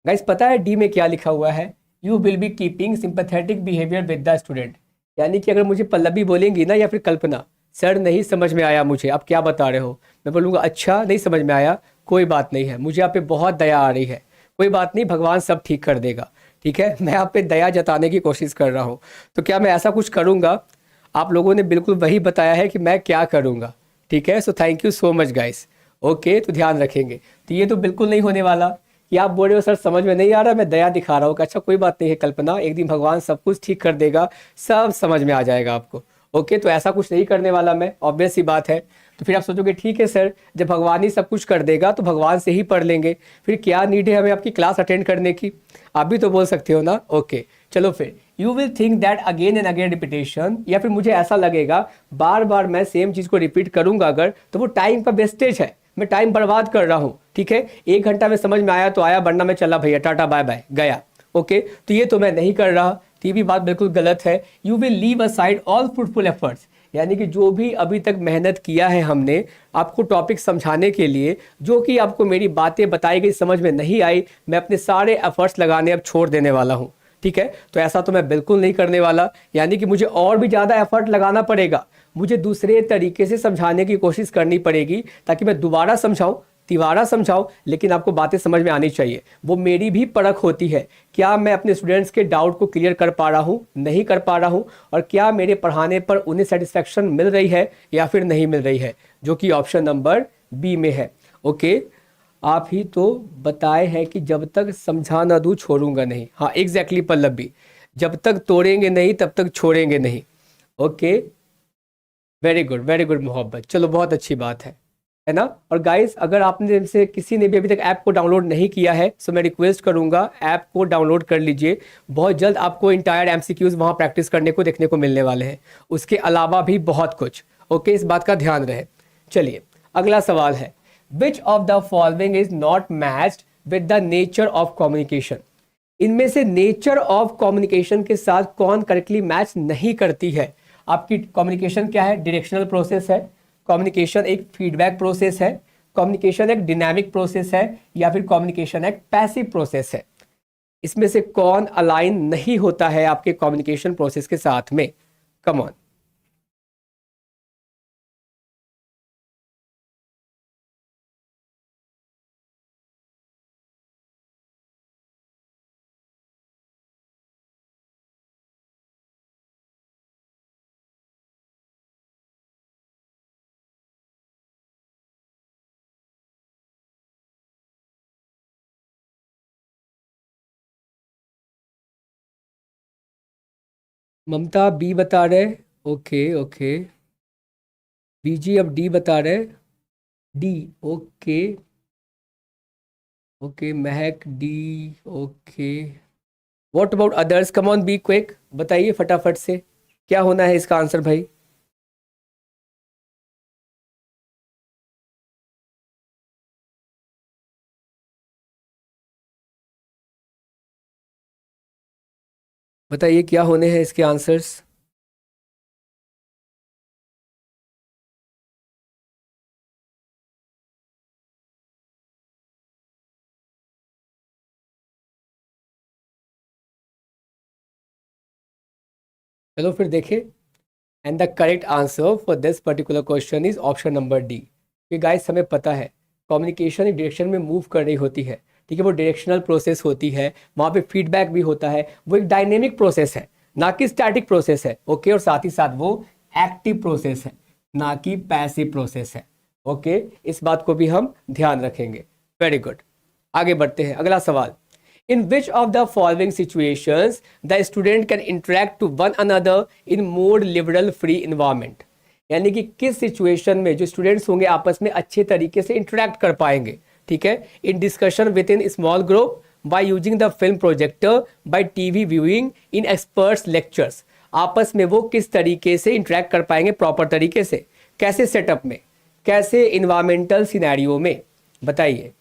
Guys पता है डी में क्या लिखा हुआ है? You will be keeping sympathetic behaviour with the student. यानी कि अगर मुझे पल्लवी बोलेंगी ना या फिर कल्पना, सर नहीं समझ में आया मुझे, आप क्या बता रहे हो, मैं बोलूँगा अच्छा नहीं समझ में आया, कोई बात नहीं है, मुझे आप पे बहुत दया आ रही है, कोई बात नहीं, भगवान सब ठीक कर देगा। ठीक है, मैं आप पे दया जताने की कोशिश कर रहा हूँ। तो क्या मैं ऐसा कुछ करूँगा? आप लोगों ने बिल्कुल वही बताया है कि मैं क्या करूँगा। ठीक है, so thank you so much guys. Okay, तो ध्यान रखेंगे। तो ये तो बिल्कुल नहीं होने वाला कि आप बोल रहे हो सर समझ में नहीं आ रहा, मैं दया दिखा रहा हूँ कि अच्छा कोई बात नहीं है कल्पना, एक दिन भगवान सब कुछ ठीक कर देगा, सब समझ में आ जाएगा आपको। ओके, तो ऐसा कुछ नहीं करने वाला मैं, ऑब्वियस सी बात है। तो फिर आप सोचोगे ठीक है सर, जब भगवान ही सब कुछ कर देगा तो भगवान से ही पढ़ लेंगे, फिर क्या नीड है हमें आपकी क्लास अटेंड करने की? आप भी तो बोल सकते हो ना। ओके, चलो फिर, you will think that again and again repetition, या फिर मुझे ऐसा लगेगा बार बार मैं सेम चीज़ को रिपीट करूंगा अगर, तो वो टाइम का वेस्टेज है, मैं टाइम बर्बाद कर रहा हूँ। ठीक है, 1 घंटा में समझ में आया तो आया, वरना मैं चला भैया टाटा बाय बाय गया। ओके, तो ये तो मैं नहीं कर रहा, तो ये भी बात बिल्कुल गलत है। You will leave aside all fruitful efforts, यानी कि जो भी अभी तक मेहनत किया है हमने आपको टॉपिक समझाने के लिए, जो कि आपको मेरी बातें बताई गई समझ में नहीं आई, मैं अपने सारे एफर्ट्स लगाने अब छोड़ देने वाला हूँ। ठीक है, तो ऐसा तो मैं बिल्कुल नहीं करने वाला, यानी कि मुझे और भी ज़्यादा एफर्ट लगाना पड़ेगा, मुझे दूसरे तरीके से समझाने की कोशिश करनी पड़ेगी ताकि मैं दोबारा समझाऊं, तिबारा समझाऊं, लेकिन आपको बातें समझ में आनी चाहिए। वो मेरी भी परख होती है, क्या मैं अपने स्टूडेंट्स के डाउट को क्लियर कर पा रहा हूँ, नहीं कर पा रहा हूँ, और क्या मेरे पढ़ाने पर उन्हें सेटिस्फेक्शन मिल रही है या फिर नहीं मिल रही है, जो कि ऑप्शन नंबर बी में है। ओके, आप ही तो बताए हैं कि जब तक समझा ना दूँ छोड़ूंगा नहीं। हाँ एग्जैक्टली पल्लवी, जब तक तोड़ेंगे नहीं तब तक छोड़ेंगे नहीं। ओके, वेरी गुड मोहब्बत, चलो बहुत अच्छी बात है ना। और गाइस अगर आपने से किसी ने भी अभी तक ऐप को डाउनलोड नहीं किया है, सो मैं रिक्वेस्ट करूंगा ऐप को डाउनलोड कर लीजिए। बहुत जल्द आपको इंटायर एमसीक्यूज वहाँ प्रैक्टिस करने को देखने को मिलने वाले हैं, उसके अलावा भी बहुत कुछ। ओके, इस बात का ध्यान रहे। चलिए अगला सवाल है, विच of the following is not matched with the nature of communication. इनमें से नेचर ऑफ कम्युनिकेशन के साथ कौन करेक्टली मैच नहीं करती है? आपकी कम्युनिकेशन क्या है? डायरेक्शनल प्रोसेस है, कम्युनिकेशन एक फीडबैक प्रोसेस है, कम्युनिकेशन एक डिनामिक प्रोसेस है, या फिर कम्युनिकेशन एक पैसिव प्रोसेस है? इसमें से कौन अलाइन नहीं होता है आपके कम्युनिकेशन प्रोसेस के साथ में? कम ऑन, ममता बी बता रहे। ओके ओके, बीजी अब डी बता रहे। D, okay okay, Mahak D. Okay, what about others? Come on be quick, बताइए फटाफट से क्या होना है इसका आंसर भाई। बताइए क्या होने हैं इसके आंसर्स। चलो फिर देखें, and the correct answer for this particular question is option number D. कि गाइस हमें पता है कम्युनिकेशन एक डायरेक्शन में मूव कर रही होती है। ठीक है, वो डायरेक्शनल प्रोसेस होती है, वहाँ पे फीडबैक भी होता है, वो एक डायनेमिक प्रोसेस है। ना कि स्टैटिक प्रोसेस है। ओके, और साथ ही साथ वो एक्टिव प्रोसेस है, ना कि पैसिव प्रोसेस है। ओके, इस बात को भी हम ध्यान रखेंगे। वेरी गुड, आगे बढ़ते हैं। अगला सवाल, in which of the following situations the student can interact to one another in more liberal free environment, यानी कि किस सिचुएशन में जो स्टूडेंट्स होंगे आपस में अच्छे तरीके से इंटरेक्ट कर पाएंगे। ठीक है, in discussion with in small group, by using the film projector, by TV viewing, in experts lectures. आपस में वो किस तरीके से इंटरेक्ट कर पाएंगे प्रॉपर तरीके से, कैसे सेटअप में, कैसे इन्वायरमेंटल सिनेरियो में, बताइए।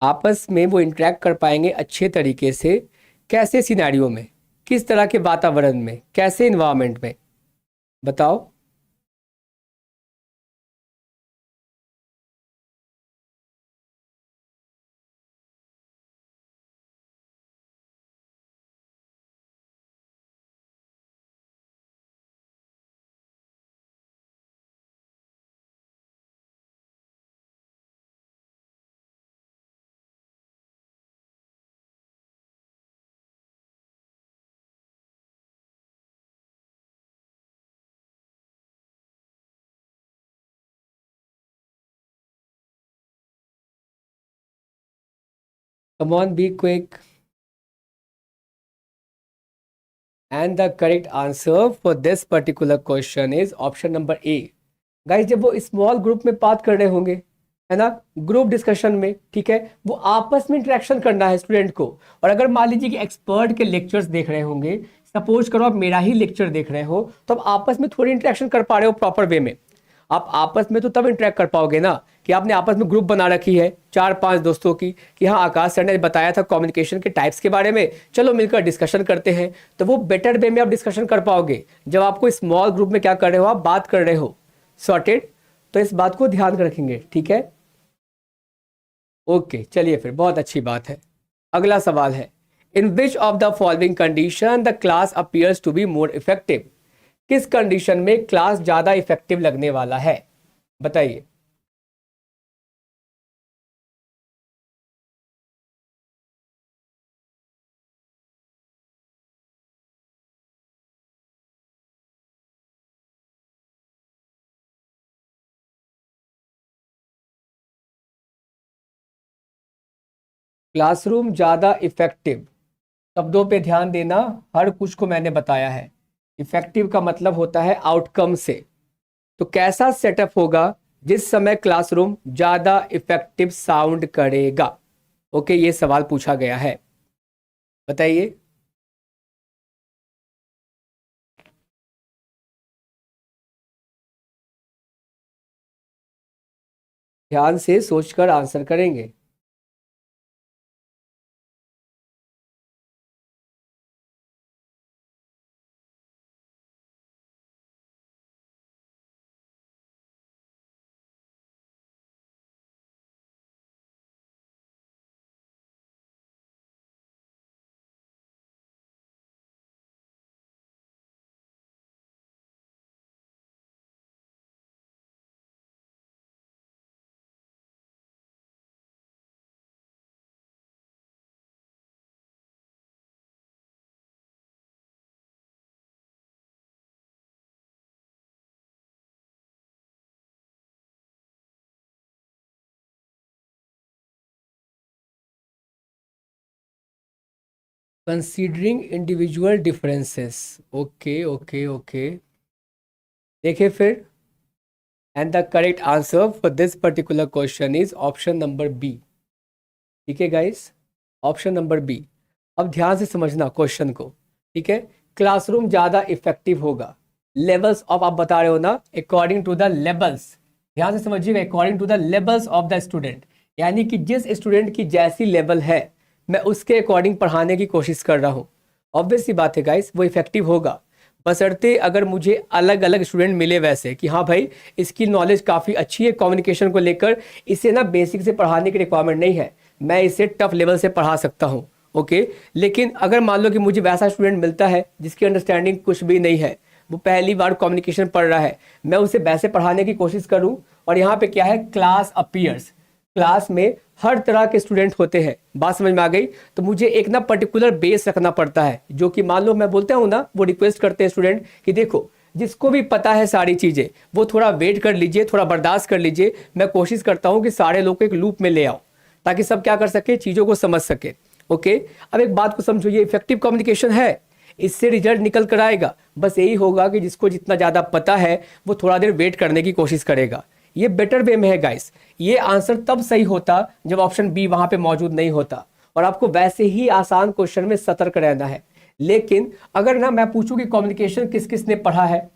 आपस में वो इंटरेक्ट कर पाएंगे अच्छे तरीके से, कैसे सिनेरियो में, किस तरह के वातावरण में, कैसे इन्वायरमेंट में, बताओ। कम on, be quick. And the correct answer for this particular question is option number A. Guys, जब वो स्मॉल ग्रुप में बात कर रहे होंगे, है ना, ग्रुप डिस्कशन में, ठीक है, वो आपस में इंटरेक्शन करना है स्टूडेंट को। और अगर मान लीजिए कि एक्सपर्ट के लेक्चर्स देख रहे होंगे, सपोज करो आप मेरा ही लेक्चर देख रहे हो, तो आप आपस में थोड़ी इंटरेक्शन कर पा रहे हो प्रॉपर वे में। आप आपस में तो तब इंटरेक्ट कर पाओगे ना कि आपने आपस में ग्रुप बना रखी है 4-5 दोस्तों की, कि हाँ आकाश सर ने बताया था कम्युनिकेशन के टाइप्स के बारे में, चलो मिलकर डिस्कशन करते हैं। तो वो बेटर वे में आप डिस्कशन कर पाओगे जब आपको स्मॉल ग्रुप में क्या कर रहे हो, आप बात कर रहे हो। सॉर्टेड, तो इस बात को ध्यान रखेंगे, ठीक है। ओके, चलिए फिर, बहुत अच्छी बात है। अगला सवाल है, in which of the following condition the class appears to be more effective, किस कंडीशन में क्लास ज्यादा इफेक्टिव लगने वाला है, बताइए। क्लासरूम ज्यादा इफेक्टिव, शब्दों पे ध्यान देना, हर कुछ को मैंने बताया है। इफेक्टिव का मतलब होता है आउटकम से। तो कैसा सेटअप होगा जिस समय क्लासरूम ज्यादा इफेक्टिव साउंड करेगा। ओके, ये सवाल पूछा गया है, बताइए। ध्यान से सोचकर आंसर करेंगे। Considering individual differences, okay okay okay, देखिए फिर। And the correct answer for this particular question is option number B. ठीक है गाइस, ऑप्शन नंबर बी। अब ध्यान से समझना क्वेश्चन को, ठीक है। क्लासरूम ज़्यादा इफेक्टिव होगा, लेवल्स ऑफ, आप बता रहे हो ना, अकॉर्डिंग टू द लेवल्स। ध्यान से समझिएगा, according to the levels of the student, यानी कि जिस स्टूडेंट की जैसी लेवल है मैं उसके अकॉर्डिंग पढ़ाने की कोशिश कर रहा हूँ। ऑब्वियस सी बात है गाइस, वो इफेक्टिव होगा। बशर्ते अगर मुझे अलग अलग स्टूडेंट मिले वैसे कि हाँ भाई इसकी नॉलेज काफ़ी अच्छी है कम्युनिकेशन को लेकर, इसे ना बेसिक से पढ़ाने की रिक्वायरमेंट नहीं है, मैं इसे टफ लेवल से पढ़ा सकता हूँ। ओके, लेकिन अगर मान लो कि मुझे वैसा स्टूडेंट मिलता है जिसकी अंडरस्टैंडिंग कुछ भी नहीं है, वो पहली बार कम्युनिकेशन पढ़ रहा है, मैं उसे वैसे पढ़ाने की कोशिश करूँ। और यहाँ पे क्या है, क्लास अपीयर्स, क्लास में हर तरह के स्टूडेंट होते हैं, बात समझ में आ गई। तो मुझे एक ना पर्टिकुलर बेस रखना पड़ता है, जो कि मान लो मैं बोलता हूँ ना, वो रिक्वेस्ट करते हैं स्टूडेंट कि देखो जिसको भी पता है सारी चीज़ें वो थोड़ा वेट कर लीजिए, थोड़ा बर्दाश्त कर लीजिए। मैं कोशिश करता हूँ कि सारे लोग को एक लूप में ले आओ ताकि सब क्या कर सके, चीज़ों को समझ सके। ओके, अब एक बात को समझो, ये इफेक्टिव कम्युनिकेशन है, इससे रिजल्ट निकल कर आएगा। बस यही होगा कि जिसको जितना ज़्यादा पता है वो थोड़ा देर वेट करने की कोशिश करेगा। ये बेटर वे में है गाइस। ये आंसर तब सही होता जब ऑप्शन बी वहां पे मौजूद नहीं होता, और आपको वैसे ही आसान क्वेश्चन में सतर्क रहना है। लेकिन अगर ना मैं पूछूं कि कम्युनिकेशन किस किस ने पढ़ा है,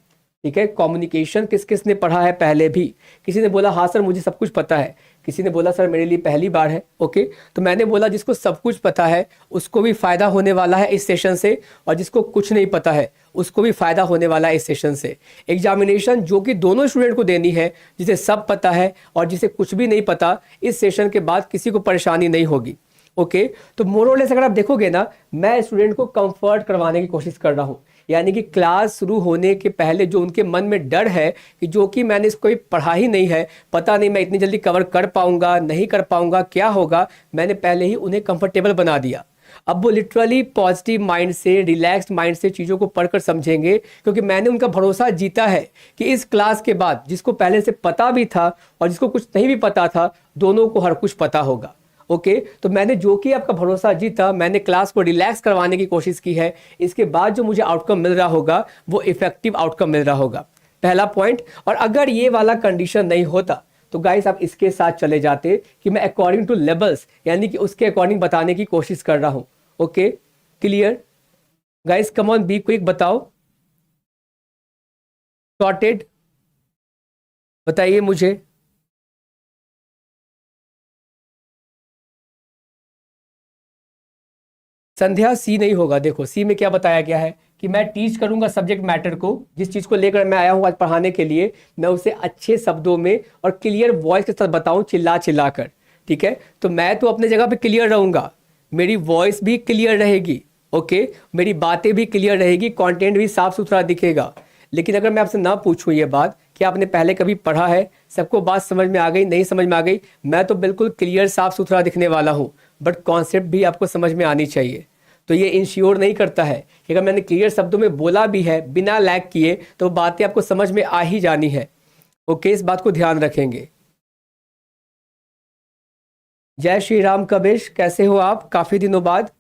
ठीक है, कम्युनिकेशन किस किस ने पढ़ा है पहले भी, किसी ने बोला हाँ सर मुझे सब कुछ पता है, किसी ने बोला सर मेरे लिए पहली बार है। ओके, तो मैंने बोला जिसको सब कुछ पता है उसको भी फायदा होने वाला है इस सेशन से, और जिसको कुछ नहीं पता है उसको भी फायदा होने वाला है इस सेशन से। एग्जामिनेशन जो कि दोनों स्टूडेंट को देनी है, जिसे सब पता है और जिसे कुछ भी नहीं पता, इस सेशन के बाद किसी को परेशानी नहीं होगी। ओके, तो मोरलेस अगर आप देखोगे ना, मैं स्टूडेंट को कंफर्ट करवाने की कोशिश कर रहा हूँ। यानी कि क्लास शुरू होने के पहले जो उनके मन में डर है कि जो कि मैंने इसको पढ़ा ही नहीं है, पता नहीं मैं इतनी जल्दी कवर कर पाऊंगा नहीं कर पाऊंगा, क्या होगा, मैंने पहले ही उन्हें कंफर्टेबल बना दिया। अब वो लिटरली पॉजिटिव माइंड से, रिलैक्स्ड माइंड से चीज़ों को पढ़कर समझेंगे, क्योंकि मैंने उनका भरोसा जीता है कि इस क्लास के बाद जिसको पहले से पता भी था और जिसको कुछ नहीं भी पता था, दोनों को हर कुछ पता होगा। ओके, तो मैंने जो कि आपका भरोसा जीता, मैंने क्लास को रिलैक्स करवाने की कोशिश की है। इसके बाद जो मुझे आउटकम मिल रहा होगा वो इफेक्टिव आउटकम मिल रहा होगा, पहला पॉइंट। और अगर ये वाला कंडीशन नहीं होता तो गाइस आप इसके साथ चले जाते कि मैं अकॉर्डिंग टू लेवल्स, यानी कि उसके अकॉर्डिंग बताने की कोशिश कर रहा हूं। Okay, clear guys, come on be quick, बताओ सॉर्टेड, बताइए मुझे। संध्या सी नहीं होगा। देखो सी में क्या बताया गया है कि मैं टीच करूंगा सब्जेक्ट मैटर को, जिस चीज को लेकर मैं आया हूं आज पढ़ाने के लिए, मैं उसे अच्छे शब्दों में और क्लियर वॉइस के साथ बताऊं, चिल्ला चिल्ला कर। ठीक है, तो मैं तो अपने जगह पे क्लियर रहूंगा, मेरी वॉइस भी क्लियर रहेगी। ओके, मेरी बातें भी क्लियर रहेगी, कंटेंट भी साफ सुथरा दिखेगा। लेकिन अगर मैं आपसे ना पूछूं ये बात कि आपने पहले कभी पढ़ा है, सबको बात समझ में आ गई नहीं समझ में आ गई, मैं तो बिल्कुल क्लियर साफ सुथरा दिखने वाला हूँ, बट कॉन्सेप्ट भी आपको समझ में आनी चाहिए। तो ये इंश्योर नहीं करता है कि अगर मैंने क्लियर शब्दों में बोला भी है बिना लैग किए तो बातें आपको समझ में आ ही जानी है। ओके, इस बात को ध्यान रखेंगे। जय श्री राम कबिश, कैसे हो आप, काफ़ी दिनों बाद,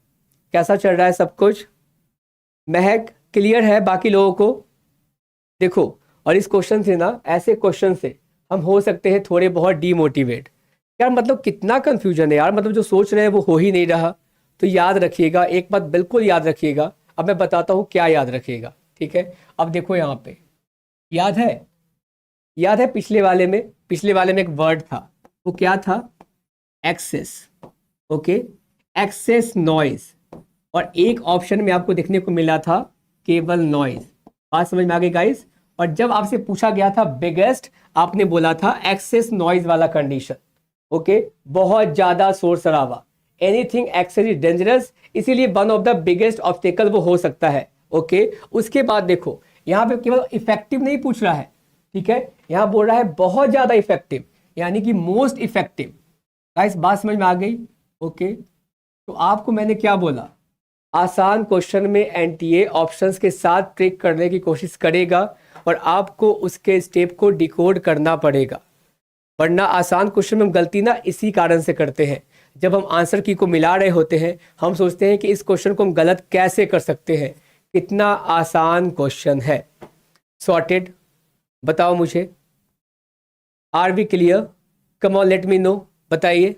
कैसा चल रहा है सब कुछ। महक क्लियर है बाकी लोगों को। देखो, और इस क्वेश्चन से ना, ऐसे क्वेश्चन से हम हो सकते हैं थोड़े बहुत डीमोटिवेट। यार मतलब कितना कंफ्यूजन है यार, मतलब जो सोच रहे हैं वो हो ही नहीं रहा। तो याद रखिएगा, एक बात बिल्कुल याद रखिएगा। अब मैं बताता हूँ क्या याद रखिएगा, ठीक है। अब देखो यहाँ पे याद है, याद है पिछले वाले में एक वर्ड था, वो क्या था, एक्सेस। ओके, एक्सेस नॉइज, और एक ऑप्शन में आपको देखने को मिला था केवल नॉइज। बात समझ में आ गई गाइस। और जब आपसे पूछा गया था बिगेस्ट, आपने बोला था एक्सेस नॉइज वाला कंडीशन। ओके, बहुत ज्यादा शोर शराबा, एनीथिंग एक्सेस इज डेंजरस, इसीलिए one of the biggest obstacle वो हो सकता है। ओके, उसके बाद देखो यहाँ पे केवल इफेक्टिव नहीं पूछ रहा है, ठीक है, यहाँ बोल रहा है बहुत ज्यादा इफेक्टिव, यानी कि मोस्ट इफेक्टिव। गाइस बात समझ में आ गई। ओके, तो आपको मैंने क्या बोला, आसान क्वेश्चन में एनटीए ऑप्शंस के साथ ट्रिक करने की कोशिश करेगा और आपको उसके स्टेप को डिकोड करना पड़ेगा। वरना आसान क्वेश्चन में हम गलती ना इसी कारण से करते हैं, जब हम आंसर की को मिला रहे होते हैं हम सोचते हैं कि इस क्वेश्चन को हम गलत कैसे कर सकते हैं, कितना आसान क्वेश्चन है। सॉर्टेड, बताओ मुझे, are we clear, come on let me know, बताइए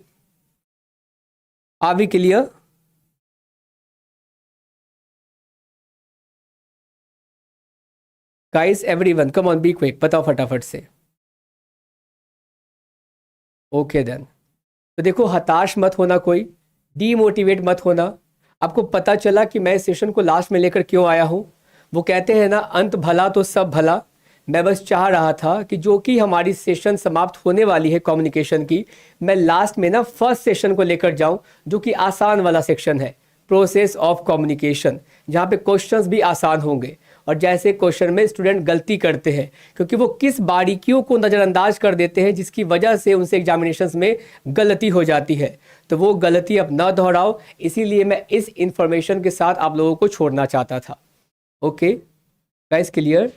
are we clear. Guys everyone come on be quick, बताओ फटाफट से। ओके देन, तो देखो हताश मत होना, कोई डीमोटिवेट मत होना। आपको पता चला कि मैं इस सेशन को लास्ट में लेकर क्यों आया हूं, वो कहते हैं ना, अंत भला तो सब भला। मैं बस चाह रहा था कि जो कि हमारी सेशन समाप्त होने वाली है कम्युनिकेशन की, मैं लास्ट में ना फर्स्ट सेशन को लेकर जाऊं, जो कि आसान वाला सेक्शन है, प्रोसेस ऑफ कम्युनिकेशन, जहाँ पे क्वेश्चंस भी आसान होंगे। और जैसे क्वेश्चन में स्टूडेंट गलती करते हैं क्योंकि वो किस बारीकियों को नज़रअंदाज कर देते हैं जिसकी वजह से उनसे एग्जामिनेशंस में गलती हो जाती है, तो वो गलती अब ना दोहराओ, इसीलिए मैं इस इंफॉर्मेशन के साथ आप लोगों को छोड़ना चाहता था। Okay guys, clear?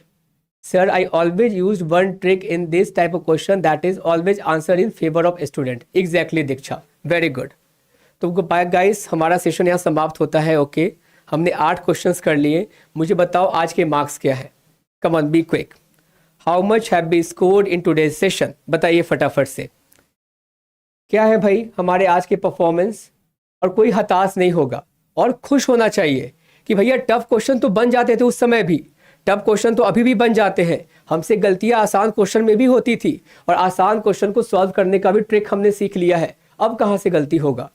Sir, I always used one trick in this type of question, that is always answer in favor of student. Exactly Diksha, very good. तो गाइस हमारा सेशन यहाँ समाप्त होता है। ओके हमने 8 क्वेश्चंस कर लिए। मुझे बताओ आज के मार्क्स क्या है? Come on be quick. How much have B scored in today's session? बताइए फटाफट से क्या है भाई हमारे आज के परफॉर्मेंस। और कोई हताश नहीं होगा और खुश होना चाहिए कि भैया टफ क्वेश्चन तो बन जाते थे उस समय भी, टफ क्वेश्चन तो अभी भी बन जाते हैं। हमसे गलतियां आसान क्वेश्चन में भी होती थी और आसान क्वेश्चन को सॉल्व करने का भी ट्रिक हमने सीख लिया है। अब कहाँ से गलती होगा?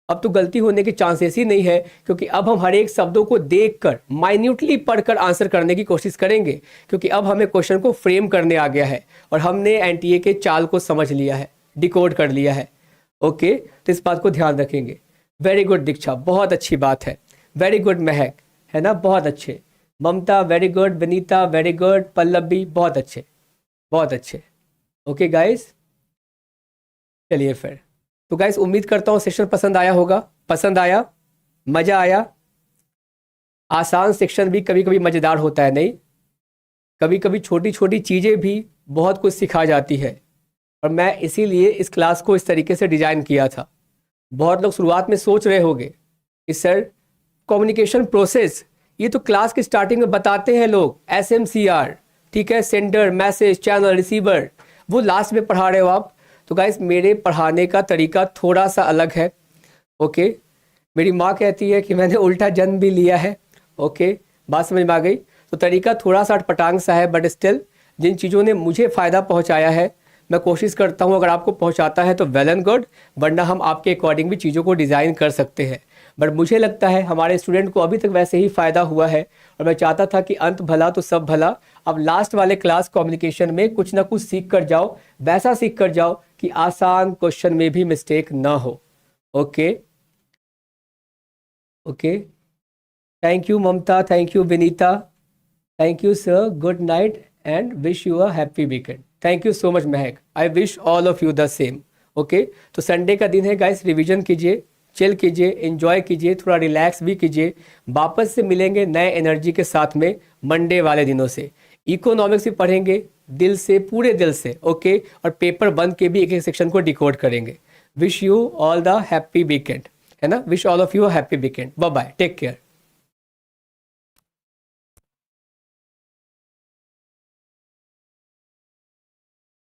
अब तो गलती होने के चांसेस ही नहीं है, क्योंकि अब हम हर एक शब्दों को देखकर माइन्यूटली पढ़कर आंसर करने की कोशिश करेंगे, क्योंकि अब हमें क्वेश्चन को फ्रेम करने आ गया है और हमने एनटीए के चाल को समझ लिया है, डिकोड कर लिया है। ओके तो इस बात को ध्यान रखेंगे। वेरी गुड दीक्षा, बहुत अच्छी बात है। वेरी गुड महक, है ना, बहुत अच्छे। Mamta very good, Vinita very good, Pallavi बहुत अच्छे, बहुत अच्छे। ओके गाइस, चलिए फिर तो गाइस उम्मीद करता हूँ सेशन पसंद आया होगा। पसंद आया, मज़ा आया। आसान सेक्शन भी कभी कभी मज़ेदार होता है, नहीं? कभी कभी छोटी छोटी चीज़ें भी बहुत कुछ सिखा जाती है, और मैं इसीलिए इस क्लास को इस तरीके से डिज़ाइन किया था। बहुत लोग शुरुआत में सोच रहे होंगे कि सर कम्युनिकेशन प्रोसेस, ये तो क्लास की स्टार्टिंग में बताते हैं लोग, SMCR, ठीक है, सेंडर, मैसेज, चैनल, रिसीवर, वो लास्ट में पढ़ा रहे हो आप। तो गाइस मेरे पढ़ाने का तरीका थोड़ा सा अलग है। ओके मेरी माँ कहती है कि मैंने उल्टा जन्म भी लिया है। ओके बात समझ में आ गई? तो तरीका थोड़ा सा अटपटांग सा है, बट स्टिल जिन चीज़ों ने मुझे फ़ायदा पहुँचाया है मैं कोशिश करता हूँ अगर आपको पहुँचाता है तो वेल एंड गुड, वरना हम आपके अकॉर्डिंग भी चीज़ों को डिज़ाइन कर सकते हैं। बट मुझे लगता है हमारे स्टूडेंट को अभी तक वैसे ही फ़ायदा हुआ है, और मैं चाहता था कि अंत भला तो सब भला। अब लास्ट वाले क्लास कम्युनिकेशन में कुछ ना कुछ सीख कर जाओ, वैसा सीख कर जाओ कि आसान क्वेश्चन में भी मिस्टेक ना हो। Okay okay, thank you Mamta, thank you Vinita, thank you sir, good night and wish you a happy weekend. Thank you so much Mahak, I wish all of you the same. Okay तो Sunday का दिन है guys, revision कीजिए, chill कीजिए, enjoy कीजिए, थोड़ा relax भी कीजिए। वापस से मिलेंगे नए एनर्जी के साथ में मंडे वाले दिनों से। इकोनॉमिक्स भी पढ़ेंगे दिल से, पूरे दिल से। ओके और पेपर बंद के भी एक एक सेक्शन को डिकोड करेंगे। Wish you all the happy weekend, है ना, wish all of you happy weekend. Bye bye, take care.